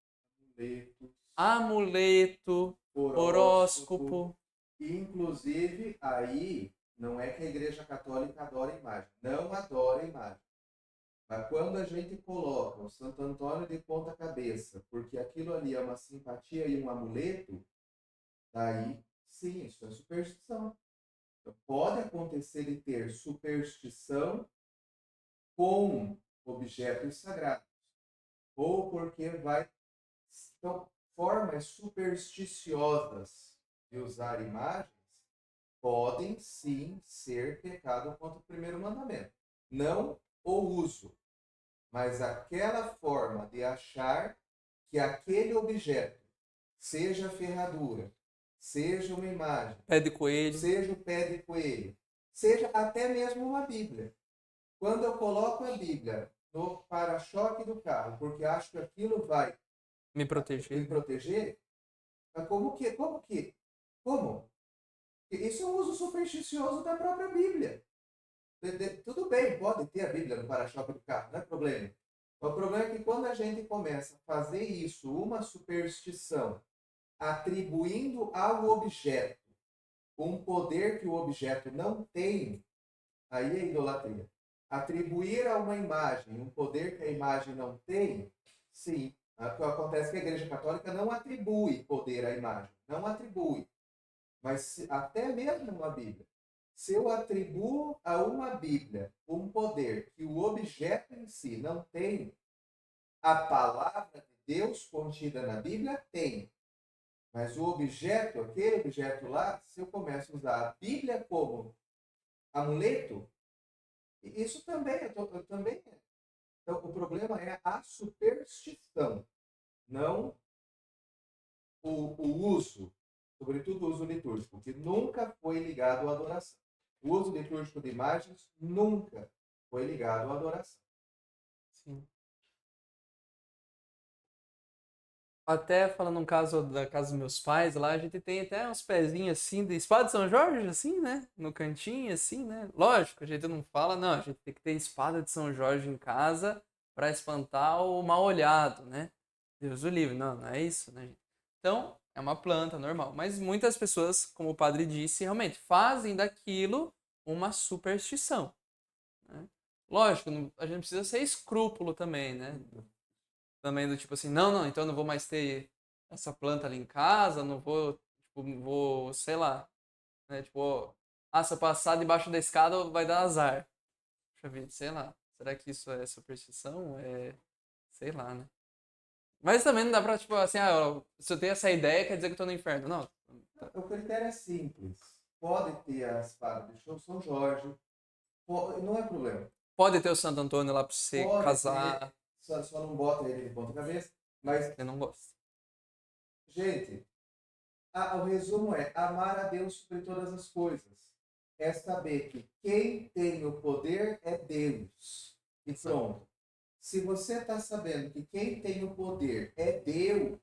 Amuletos, amuleto, horóscopo. horóscopo. Inclusive, aí não é que a Igreja Católica adora a imagem. Não adora a imagem. Mas quando a gente coloca o Santo Antônio de ponta cabeça, porque aquilo ali é uma simpatia e um amuleto, daí sim, isso é superstição. Então, pode acontecer de ter superstição com objetos sagrados, ou porque vai. Então, formas supersticiosas de usar imagens podem sim ser pecado contra o primeiro mandamento. Não o uso. mas aquela forma de achar que aquele objeto, seja a ferradura, seja uma imagem, Pé de coelho. seja o pé de coelho, seja até mesmo uma Bíblia. Quando eu coloco a Bíblia no para-choque do carro, porque acho que aquilo vai Me me proteger. proteger, como? Isso é um uso supersticioso da própria Bíblia. Tudo bem, pode ter a Bíblia no para-choque do carro, não é problema. O problema é que quando a gente começa a fazer isso, uma superstição, atribuindo ao objeto um poder que o objeto não tem, aí é idolatria. Atribuir a uma imagem um poder que a imagem não tem, sim. Acontece que a Igreja Católica não atribui poder à imagem. Não atribui. Mas até mesmo uma Bíblia. Se eu atribuo a uma Bíblia um poder que o objeto em si não tem, a palavra de Deus contida na Bíblia tem. Mas o objeto, aquele objeto lá, se eu começo a usar a Bíblia como amuleto, isso também, também é. Então, o problema é a superstição, não o uso, sobretudo o uso litúrgico, que nunca foi ligado à adoração. O uso litúrgico de imagens nunca foi ligado à adoração. Sim. Até falando um caso da casa dos meus pais, lá a gente tem até uns pezinhos assim de espada de São Jorge, assim, né? No cantinho, assim, né? Lógico, a gente não fala, não, a gente tem que ter espada de São Jorge em casa para espantar o mal-olhado, né? Deus o livre, não, não é isso, né, gente? Então, é uma planta normal. Mas muitas pessoas, como o padre disse, realmente fazem daquilo uma superstição, né? Lógico, a gente precisa ser escrúpulo também, né? Também do tipo assim, não, não, então eu não vou mais ter essa planta ali em casa, não vou, tipo, não vou, sei lá, né? Tipo, se eu passar debaixo da escada vai dar azar. Puxa vida, sei lá. Será que isso é superstição? Sei lá, né? Mas também não dá pra, tipo, assim, se eu tenho essa ideia, quer dizer que eu tô no inferno. Não. O critério é simples. Pode ter a espada de São Jorge, não é problema. Pode ter o Santo Antônio lá pra você Pode ter, casar. só não bota ele de ponta cabeça. Mas, Eu não gosto. gente, o resumo é amar a Deus sobre todas as coisas. É saber que quem tem o poder é Deus. E pronto. Se você está sabendo que quem tem o poder é Deus,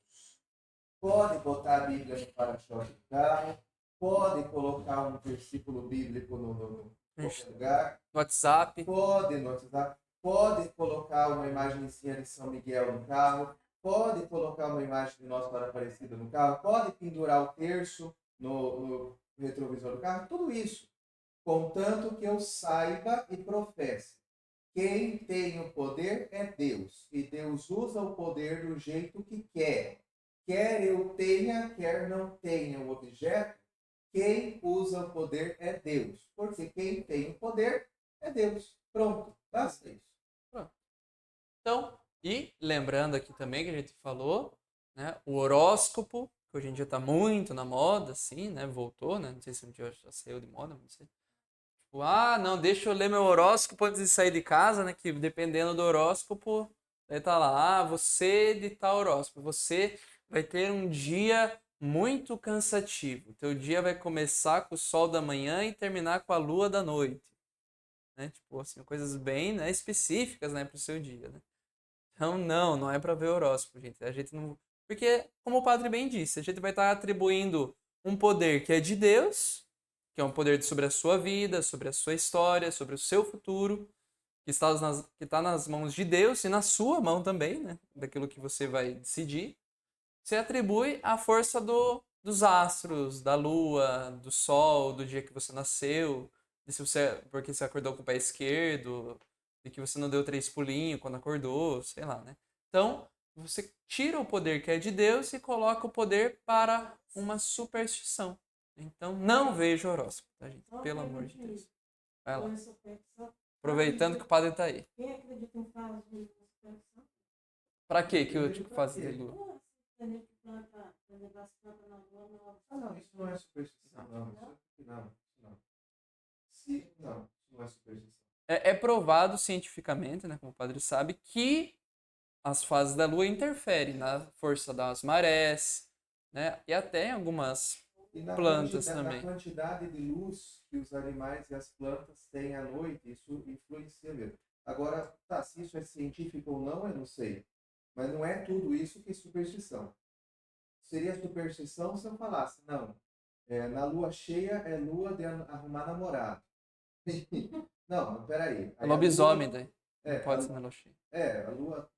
pode botar a Bíblia no para-choque do carro, pode colocar um versículo bíblico no qualquer lugar, WhatsApp. pode no WhatsApp, pode colocar uma imagenzinha de São Miguel no carro, pode colocar uma imagem de Nossa Senhora Aparecida no carro, pode pendurar o terço no retrovisor do carro, tudo isso, contanto que eu saiba e professe. Quem tem o poder é Deus, e Deus usa o poder do jeito que quer. Quer eu tenha, quer não tenha o objeto, quem usa o poder é Deus. Porque quem tem o poder é Deus. Pronto, basta isso. Pronto. Então, e lembrando aqui também que a gente falou, né, o horóscopo, que hoje em dia está muito na moda, assim, né, voltou, né, não sei se um dia já saiu de moda, não sei. Tipo, não, deixa eu ler meu horóscopo antes de sair de casa, né, que dependendo do horóscopo, aí tá lá, você de tal horóscopo, você vai ter um dia muito cansativo, teu dia vai começar com o sol da manhã e terminar com a lua da noite, né, tipo assim, coisas bem, né, específicas, né, pro seu dia, né. Então, não é para ver horóscopo, gente. A gente não. Porque, como o padre bem disse, a gente vai estar atribuindo um poder que é de Deus, que é um poder sobre a sua vida, sobre a sua história, sobre o seu futuro, que está nas mãos de Deus e na sua mão também, né? Daquilo que você vai decidir. Você atribui a força dos astros, da lua, do sol, do dia que você nasceu, de se você, porque você acordou com o pé esquerdo, de que você não deu 3 pulinhos quando acordou, sei lá, né? Então, você tira o poder que é de Deus e coloca o poder para uma superstição. Então, não veja horóscopo, tá, gente? Pelo amor de Deus. Vai lá. Aproveitando que o padre tá aí. Quem acredita em fases de superstição? Pra quê que eu tipo faço de lua? Tem que planta, levar as plantas na lua, na hora. Não, isso não é superstição. Não, isso não. Não, isso não é superstição. é provado cientificamente, né, como o padre sabe, que as fases da Lua interferem na força das marés, né, e até em algumas E plantas na também. quantidade de luz que os animais e as plantas têm à noite, isso influencia mesmo. Agora, tá, se isso é científico ou não, eu não sei. Mas não é tudo isso que é superstição. Seria superstição se eu falasse, não, na lua cheia é lua de arrumar namorado. Não, mas peraí. É Aí a lobisomem lua, daí. Não é, pode ser na lua cheia.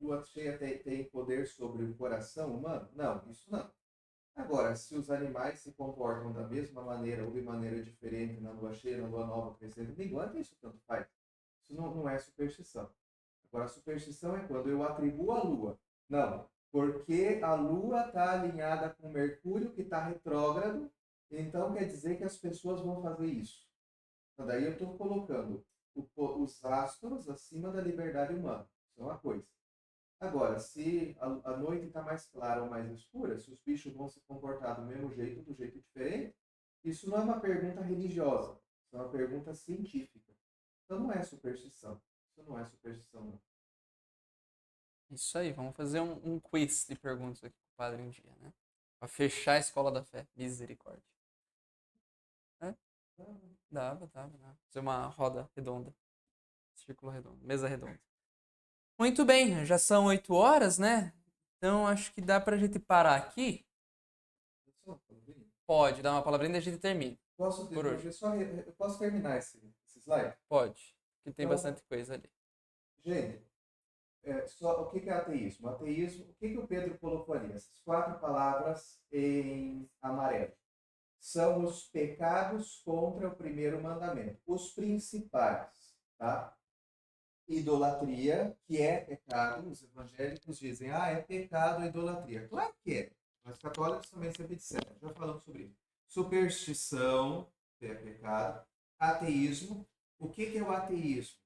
lua cheia tem poder sobre o coração humano? Não, isso não. Agora, se os animais se comportam da mesma maneira ou de maneira diferente na lua cheia, na lua nova, crescendo, minguante, isso tanto faz. Isso não é superstição. Agora, a superstição é quando eu atribuo a lua. Não, porque a lua está alinhada com Mercúrio, que está retrógrado, então quer dizer que as pessoas vão fazer isso. Então, daí eu estou colocando os astros acima da liberdade humana. Isso é uma coisa. Agora, se a noite está mais clara ou mais escura, se os bichos vão se comportar do mesmo jeito, do jeito diferente, isso não é uma pergunta religiosa, isso é uma pergunta científica. Então não é superstição. Isso não é superstição, não. Isso aí, vamos fazer um quiz de perguntas aqui com o padre um dia, né? Pra fechar a escola da fé. Misericórdia. É? Dava. Fazer uma roda redonda. Círculo redondo. Mesa redonda. Muito bem, já são 8 horas, né? Então acho que dá pra gente parar aqui. Pode, dar uma palavrinha e a gente termina. Por hoje. Eu posso terminar esse slide? Pode. Que tem Então, bastante coisa ali. gente, o que é ateísmo? Ateísmo, o que o Pedro colocou ali? Essas 4 palavras em amarelo. São os pecados contra o primeiro mandamento. Os principais, tá? Idolatria, que é pecado. Os evangélicos dizem, é pecado a idolatria. Claro que é. Nós católicos também sempre disseram, já falamos sobre isso. Superstição, que é pecado. Ateísmo. O que é o ateísmo?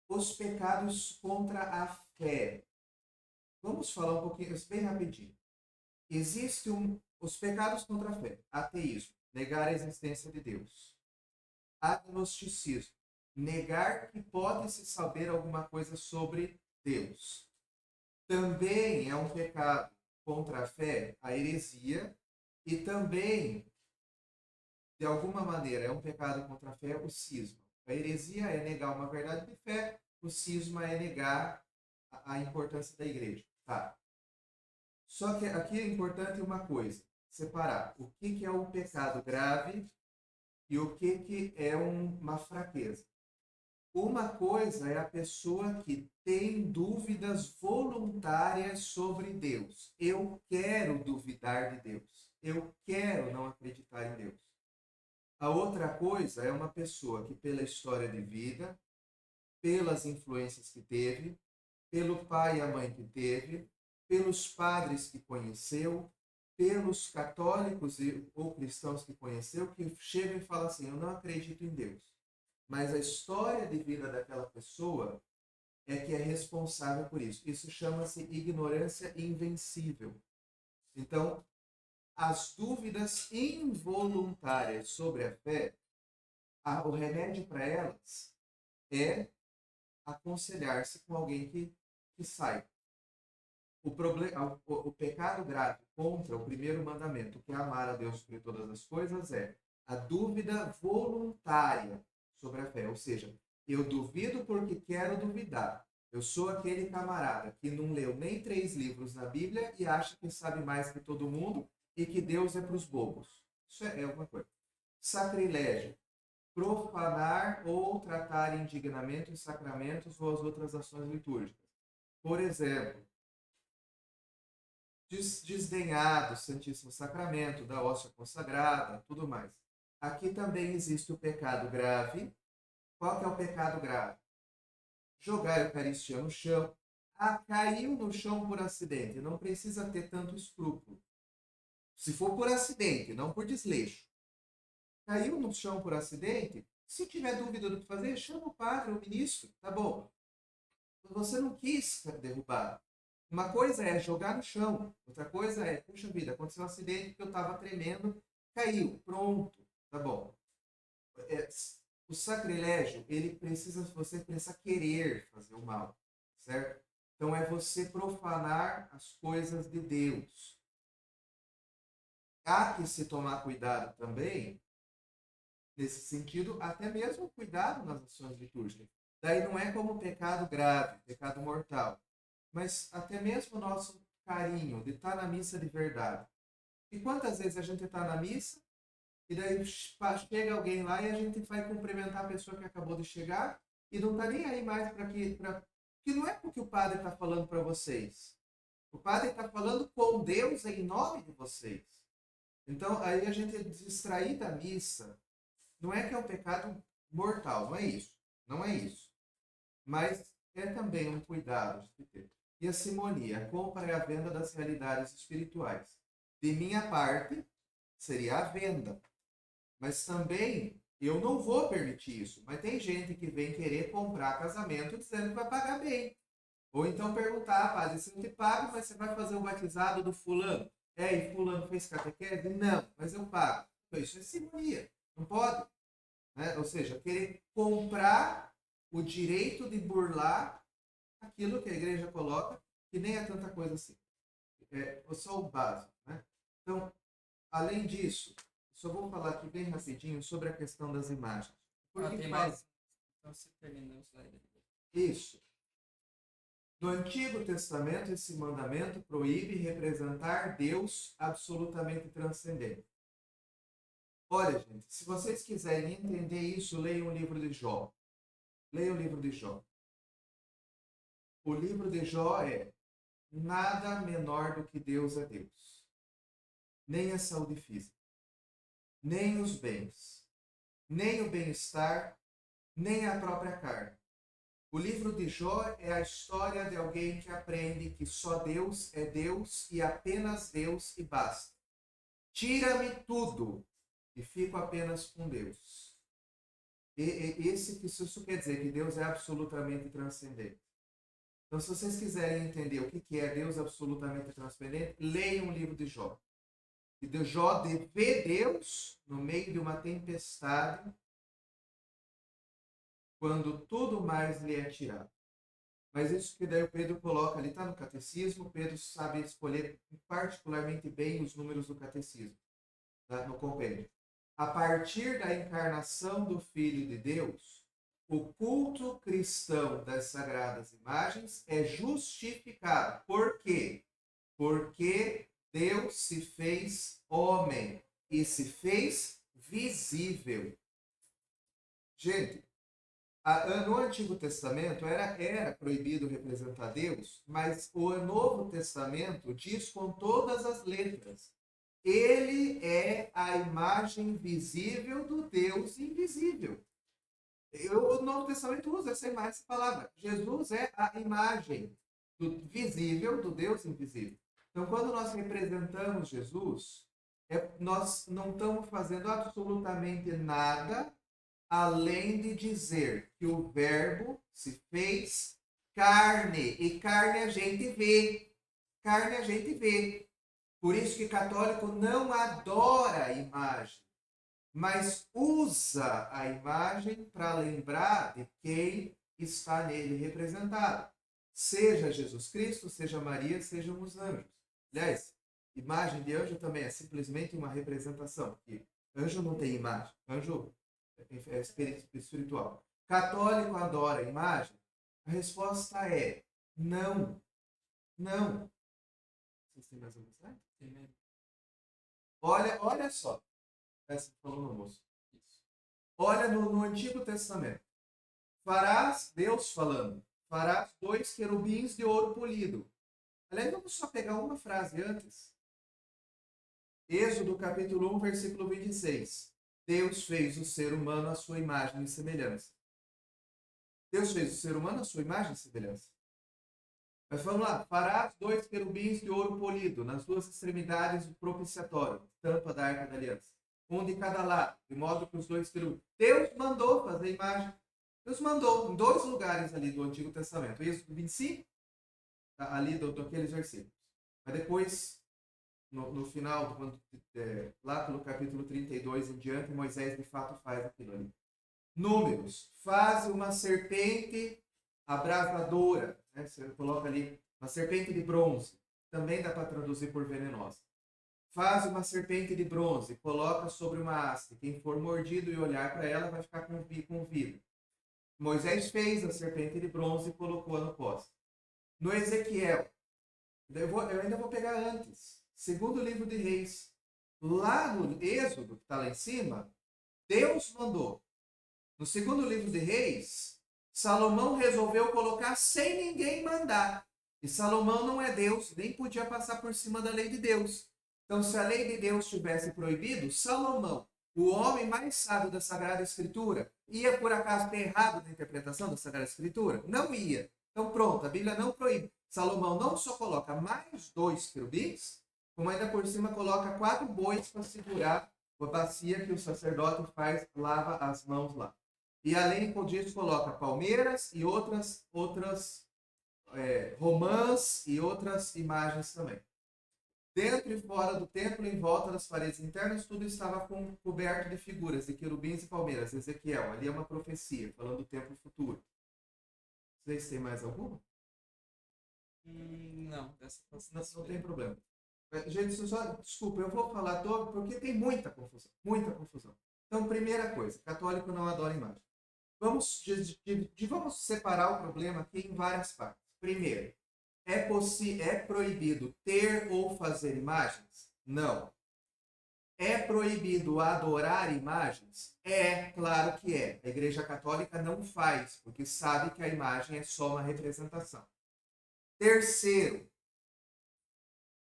Os pecados contra a fé. Vamos falar um pouquinho, bem rapidinho. Os pecados contra a fé. Ateísmo, negar a existência de Deus. Agnosticismo, negar que pode-se saber alguma coisa sobre Deus. Também é um pecado contra a fé, a heresia, e também, de alguma maneira, é um pecado contra a fé, o cisma. A heresia é negar uma verdade de fé, o cisma é negar a importância da igreja. Tá. Só que aqui é importante uma coisa, separar o que é um pecado grave e o que é uma fraqueza. Uma coisa é a pessoa que tem dúvidas voluntárias sobre Deus. Eu quero duvidar de Deus. Eu quero não acreditar em Deus. A outra coisa é uma pessoa que, pela história de vida, pelas influências que teve, pelo pai e a mãe que teve, pelos padres que conheceu, pelos católicos ou cristãos que conheceu, que chegam e falam assim, eu não acredito em Deus. Mas a história de vida daquela pessoa é que é responsável por isso. Isso chama-se ignorância invencível. Então, as dúvidas involuntárias sobre a fé, o remédio para elas é aconselhar-se com alguém que saiba. O pecado grave contra o primeiro mandamento, que é amar a Deus sobre todas as coisas, é a dúvida voluntária sobre a fé. Ou seja, eu duvido porque quero duvidar. Eu sou aquele camarada que não leu nem 3 livros na Bíblia e acha que sabe mais que todo mundo e que Deus é para os bobos. Isso é uma coisa. Sacrilégio. Profanar ou tratar indignamente os sacramentos ou as outras ações litúrgicas. Por exemplo, desdenhar do Santíssimo Sacramento, da hóstia consagrada, tudo mais. Aqui também existe o pecado grave. Qual que é o pecado grave? Jogar a Eucaristia no chão. Caiu no chão por acidente. Não precisa ter tanto escrúpulo. Se for por acidente, não por desleixo. Caiu no chão por acidente, se tiver dúvida do que fazer, chama o padre, o ministro. Tá bom. Você não quis derrubar. Uma coisa é jogar no chão, outra coisa é, puxa vida, aconteceu um acidente que eu estava tremendo, caiu, pronto, tá bom. O sacrilégio, você precisa querer fazer o mal, certo? Então é você profanar as coisas de Deus. Há que se tomar cuidado também, nesse sentido, até mesmo cuidado nas ações litúrgicas. Daí não é como pecado grave, pecado mortal, mas até mesmo o nosso carinho de estar na missa de verdade. E quantas vezes a gente está na missa e daí chega alguém lá e a gente vai cumprimentar a pessoa que acabou de chegar e não está nem aí mais que não é porque o padre está falando para vocês. O padre está falando com Deus em nome de vocês. Então, aí a gente distrair da missa, não é que é um pecado mortal, não é isso. Não é isso. Mas é também um cuidado de ter. E a simonia, a compra e a venda das realidades espirituais. De minha parte, seria a venda. Mas também, eu não vou permitir isso. Mas tem gente que vem querer comprar casamento dizendo que vai pagar bem. Ou então perguntar, padre, se não te pago, mas você vai fazer o batizado do fulano? E fulano fez catequese? Não, mas eu pago. Então, isso é simonia. Não pode. Né? Ou seja, querer comprar o direito de burlar aquilo que a igreja coloca, que nem é tanta coisa assim. É só o básico. Né? Então, além disso, só vou falar aqui bem rapidinho sobre a questão das imagens. Tem mais. Então você terminou o slide. Isso. No Antigo Testamento, esse mandamento proíbe representar Deus absolutamente transcendente. Olha, gente, se vocês quiserem entender isso, leiam o livro de Jó. Leiam o livro de Jó. O livro de Jó é: nada menor do que Deus é Deus. Nem a saúde física, nem os bens, nem o bem-estar, nem a própria carne. O livro de Jó é a história de alguém que aprende que só Deus é Deus e apenas Deus e basta. Tira-me tudo e fico apenas com Deus. Isso quer dizer que Deus é absolutamente transcendente. Então, se vocês quiserem entender o que é Deus absolutamente transcendente, leiam o livro de Jó. E de Jó vê Deus no meio de uma tempestade, quando tudo mais lhe é tirado. Mas isso que daí o Pedro coloca ali, está no catecismo. Pedro sabe escolher particularmente bem os números do catecismo, tá? No compêndio. A partir da encarnação do Filho de Deus, o culto cristão das sagradas imagens é justificado. Por quê? Porque Deus se fez homem e se fez visível. Gente, no Antigo Testamento era proibido representar Deus, mas o Novo Testamento diz com todas as letras: ele é a imagem visível do Deus invisível. O Novo Testamento usa essa palavra. Jesus é a imagem visível do Deus invisível. Então, quando nós representamos Jesus, nós não estamos fazendo absolutamente nada além de dizer que o Verbo se fez carne. E carne a gente vê. Carne a gente vê. Por isso que católico não adora a imagem, mas usa a imagem para lembrar de quem está nele representado. Seja Jesus Cristo, seja Maria, sejam os anjos. Aliás, imagem de anjo também é simplesmente uma representação. Porque anjo não tem imagem. Anjo é espiritual. Católico adora a imagem? A resposta é não. Não. Vocês têm mais alguma slide? Olha só. Essa falou no almoço. Olha no Antigo Testamento. Deus falando, farás 2 querubins de ouro polido. Aliás, vamos só pegar uma frase antes. Êxodo capítulo 1, versículo 26. Deus fez o ser humano à sua imagem e semelhança. Deus fez o ser humano à sua imagem e semelhança. Mas vamos lá. Farás 2 querubins de ouro polido nas 2 extremidades do propiciatório, tampa da Arca da Aliança. Um de cada lado, de modo que os 2 querubins. Deus mandou fazer a imagem. Deus mandou em 2 lugares ali do Antigo Testamento. Êxodo 25, ali daqueles versículos. Mas depois, no final, lá pelo capítulo 32 em diante, Moisés de fato faz aquilo ali. Números, faze uma serpente abrasadora, né? Você coloca ali uma serpente de bronze, também dá para traduzir por venenosa. Faz uma serpente de bronze, coloca sobre uma haste. Quem for mordido e olhar para ela vai ficar com vida. Moisés fez a serpente de bronze e colocou no poste. No Ezequiel, eu ainda vou pegar antes. Segundo livro de Reis. Lá no Êxodo, que está lá em cima, Deus mandou. No segundo livro de Reis, Salomão resolveu colocar sem ninguém mandar. E Salomão não é Deus, nem podia passar por cima da lei de Deus. Então, se a lei de Deus tivesse proibido, Salomão, o homem mais sábio da Sagrada Escritura, ia por acaso ter errado na interpretação da Sagrada Escritura? Não ia. Então, pronto, a Bíblia não proíbe. Salomão não só coloca mais 2 querubins, como ainda por cima coloca 4 bois para segurar a bacia que o sacerdote lava as mãos lá. E além disso, coloca palmeiras e outras romãs e outras imagens também. Dentro e fora do templo, em volta das paredes internas, tudo estava coberto de figuras de querubins e palmeiras. Ezequiel, ali é uma profecia, falando do templo futuro. Vocês têm mais alguma? Não, dessa Não tem problema. Gente, desculpa, eu vou falar todo porque tem muita confusão. Muita confusão. Então, primeira coisa, católico não adora imagem. Vamos separar o problema aqui em várias partes. Primeiro, é proibido ter ou fazer imagens? Não. É proibido adorar imagens? É, claro que é. A Igreja Católica não faz, porque sabe que a imagem é só uma representação. Terceiro,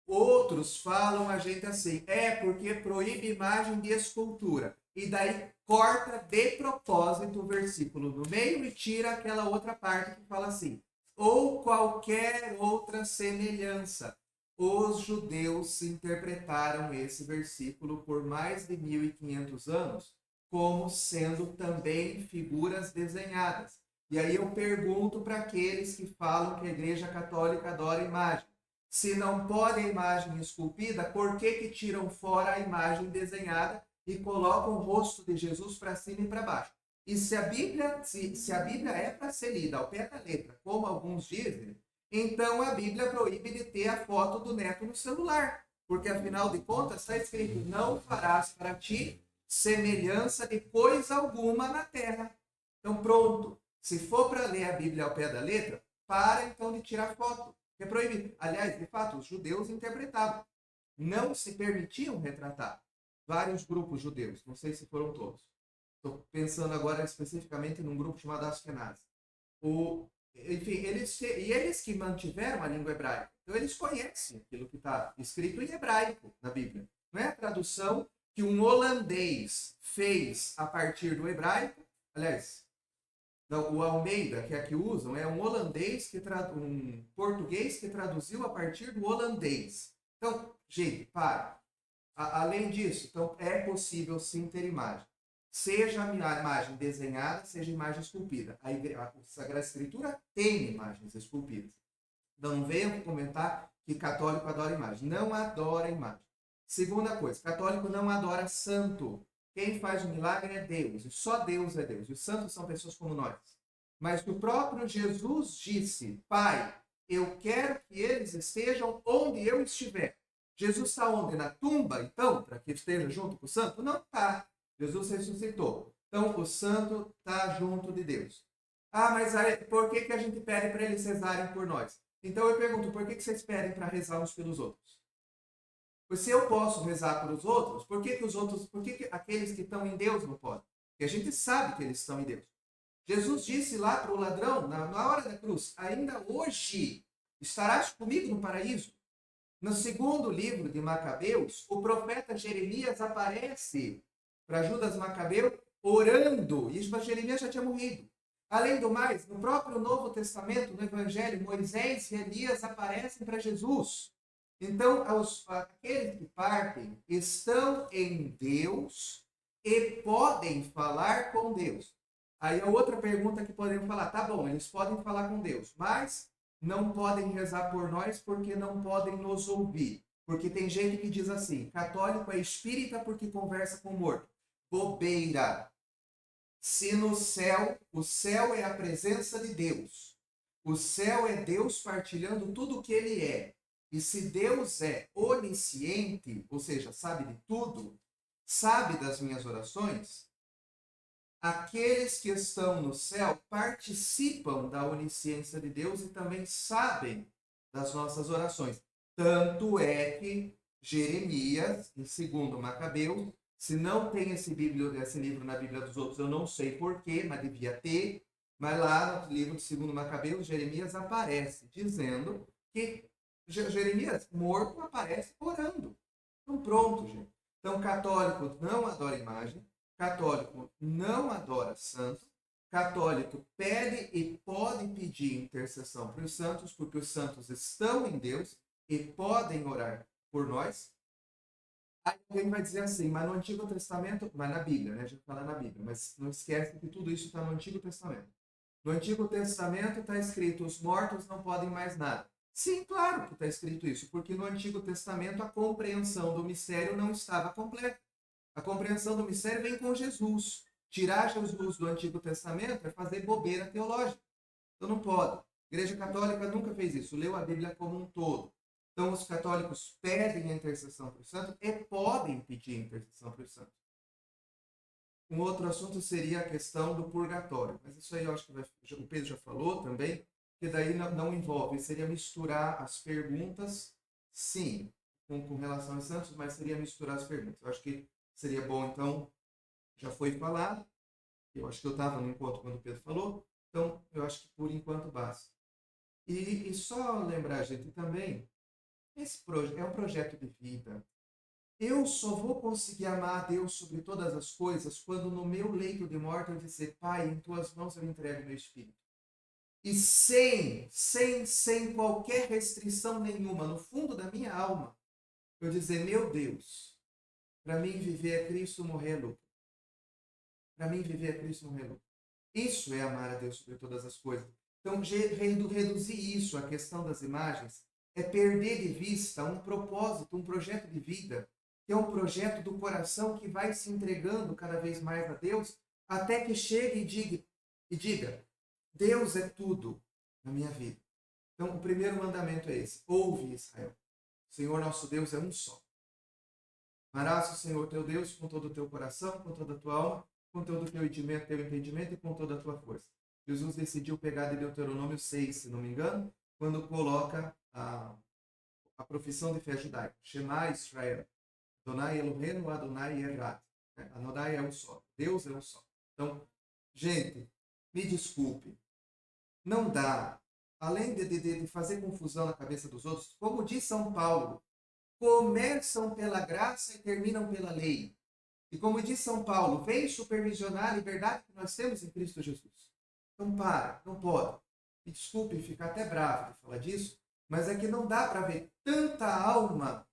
outros falam a gente assim, porque proíbe imagem de escultura. E daí corta de propósito o versículo no meio e tira aquela outra parte que fala assim, ou qualquer outra semelhança. Os judeus interpretaram esse versículo por mais de 1500 anos como sendo também figuras desenhadas. E aí eu pergunto para aqueles que falam que a Igreja Católica adora imagem. Se não pode a imagem esculpida, por que tiram fora a imagem desenhada e colocam o rosto de Jesus para cima e para baixo? E se a Bíblia é para ser lida ao pé da letra, como alguns dizem, então a Bíblia proíbe de ter a foto do neto no celular. Porque, afinal de contas, está escrito, não farás para ti semelhança de coisa alguma na terra. Então, pronto. Se for para ler a Bíblia ao pé da letra, para então de tirar foto. É proibido. Aliás, de fato, os judeus interpretavam. Não se permitiam retratar. Vários grupos judeus, não sei se foram todos. Estou pensando agora especificamente num grupo chamado Ashkenaz. Enfim, eles que mantiveram a língua hebraica. Então, eles conhecem aquilo que está escrito em hebraico na Bíblia. Não é a tradução que um holandês fez a partir do hebraico. Aliás, não, o Almeida, que é a que usam, é um holandês, um português que traduziu a partir do holandês. Então, gente, para. Além disso, então, é possível sim ter imagem. Seja a imagem desenhada, seja a imagem esculpida. A Sagrada Escritura tem imagens esculpidas. Então, não venham comentar que católico adora imagem. Não adora imagem. Segunda coisa, católico não adora santo. Quem faz o milagre é Deus. E só Deus é Deus. E os santos são pessoas como nós. Mas o próprio Jesus disse, Pai, eu quero que eles estejam onde eu estiver. Jesus está onde? Na tumba, então, para que esteja junto com o santo? Não está. Jesus ressuscitou. Então, o santo está junto de Deus. Mas aí, por que a gente pede para eles rezarem por nós? Então, eu pergunto, por que vocês pedem para rezar uns pelos outros? Pois se eu posso rezar pelos outros, por que aqueles que estão em Deus não podem? Porque a gente sabe que eles estão em Deus. Jesus disse lá para o ladrão, na hora da cruz, ainda hoje estarás comigo no paraíso. No segundo livro de Macabeus, o profeta Jeremias aparece para Judas Macabeu orando. E Jeremias já tinha morrido. Além do mais, no próprio Novo Testamento, no Evangelho, Moisés e Elias aparecem para Jesus. Então, aqueles que partem estão em Deus e podem falar com Deus. Aí a outra pergunta que podemos falar, tá bom, eles podem falar com Deus, mas não podem rezar por nós porque não podem nos ouvir. Porque tem gente que diz assim, católico é espírita porque conversa com morto. Bobeira. Se no céu, o céu é a presença de Deus. O céu é Deus partilhando tudo o que ele é. E se Deus é onisciente, ou seja, sabe de tudo, sabe das minhas orações, aqueles que estão no céu participam da onisciência de Deus e também sabem das nossas orações. Tanto é que Jeremias, em 2 Macabeus, se não tem esse livro na Bíblia dos outros, eu não sei porquê, mas devia ter. Mas lá no livro de 2 Macabeus, Jeremias aparece dizendo que Jeremias, morto, aparece orando. Então pronto, gente. Então católico não adora imagem, católico não adora santo, católico pede e pode pedir intercessão para os santos, porque os santos estão em Deus e podem orar por nós. Aí alguém vai dizer assim, mas no Antigo Testamento, mas na Bíblia, né? A gente fala na Bíblia, mas não esquece que tudo isso está no Antigo Testamento. No Antigo Testamento está escrito, os mortos não podem mais nada. Sim, claro que está escrito isso, porque no Antigo Testamento a compreensão do mistério não estava completa. A compreensão do mistério vem com Jesus. Tirar Jesus do Antigo Testamento é fazer bobeira teológica. Então não pode. A Igreja Católica nunca fez isso, leu a Bíblia como um todo. Então os católicos pedem a intercessão para os santos e podem pedir a intercessão para os santos. Um outro assunto seria a questão do purgatório. Mas isso aí eu acho que o Pedro já falou também, que daí não envolve, seria misturar as perguntas, sim, com relação aos santos, mas seria misturar as perguntas. Eu acho que seria bom, então, já foi falado, eu acho que eu estava no encontro quando o Pedro falou, então eu acho que por enquanto basta. E só lembrar, gente, também, esse é um projeto de vida. Eu só vou conseguir amar a Deus sobre todas as coisas quando no meu leito de morte eu dizer, Pai, em tuas mãos eu entrego meu espírito. E sem qualquer restrição nenhuma, no fundo da minha alma, eu dizer, meu Deus, para mim viver é Cristo, morrer é lucro. Para mim viver é Cristo, morrer é lucro. Isso é amar a Deus sobre todas as coisas. Então, reduzir isso, a questão das imagens, é perder de vista um propósito, um projeto de vida, que é um projeto do coração que vai se entregando cada vez mais a Deus, até que chegue e diga, Deus é tudo na minha vida. Então, o primeiro mandamento é esse. Ouve, Israel. O Senhor nosso Deus é um só. Amarás o Senhor teu Deus com todo o teu coração, com toda a tua alma, com todo o teu entendimento e com toda a tua força. Jesus decidiu pegar de Deuteronômio 6, se não me engano, quando coloca a profissão de fé judaica. Shema Israel. Adonai Eloheinu, Adonai Echad. Adonai é um só. Deus é um só. Então, gente, me desculpe. Não dá. Além de fazer confusão na cabeça dos outros, como diz São Paulo, começam pela graça e terminam pela lei. E como diz São Paulo, vem supervisionar a liberdade que nós temos em Cristo Jesus. Então não pode. Me desculpe ficar até bravo de falar disso, mas é que não dá para ver tanta alma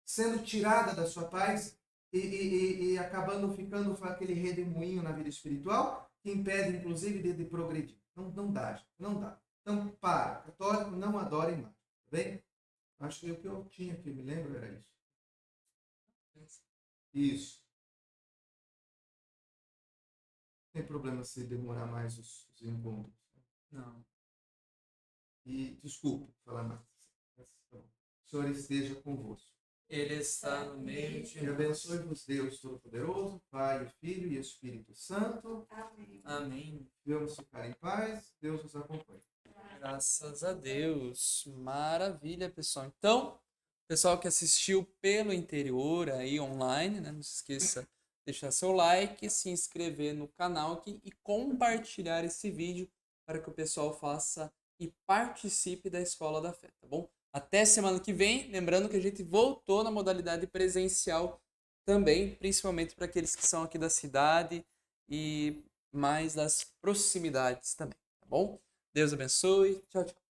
sendo tirada da sua paz e acabando ficando aquele redemoinho na vida espiritual que impede, inclusive, de progredir. Não dá, gente, não dá. Então, católico não adora imagem, tá bem? Acho que o que eu tinha aqui, me lembro, era isso. Isso. Não tem problema se demorar mais os encontros. Não. E, desculpe falar mais. O Senhor esteja convosco. Ele está no meio de E abençoe-vos Deus Todo-Poderoso, Pai, Filho e Espírito Santo. Amém. Amém. Vamos ficar em paz. Deus nos acompanhe. Graças a Deus. Maravilha, pessoal. Então, pessoal que assistiu pelo interior aí online, né? Não se esqueça de deixar seu like, se inscrever no canal aqui e compartilhar esse vídeo para que o pessoal faça e participe da Escola da Fé, tá bom? Até semana que vem, lembrando que a gente voltou na modalidade presencial também, principalmente para aqueles que são aqui da cidade e mais das proximidades também, tá bom? Deus abençoe. Tchau, tchau.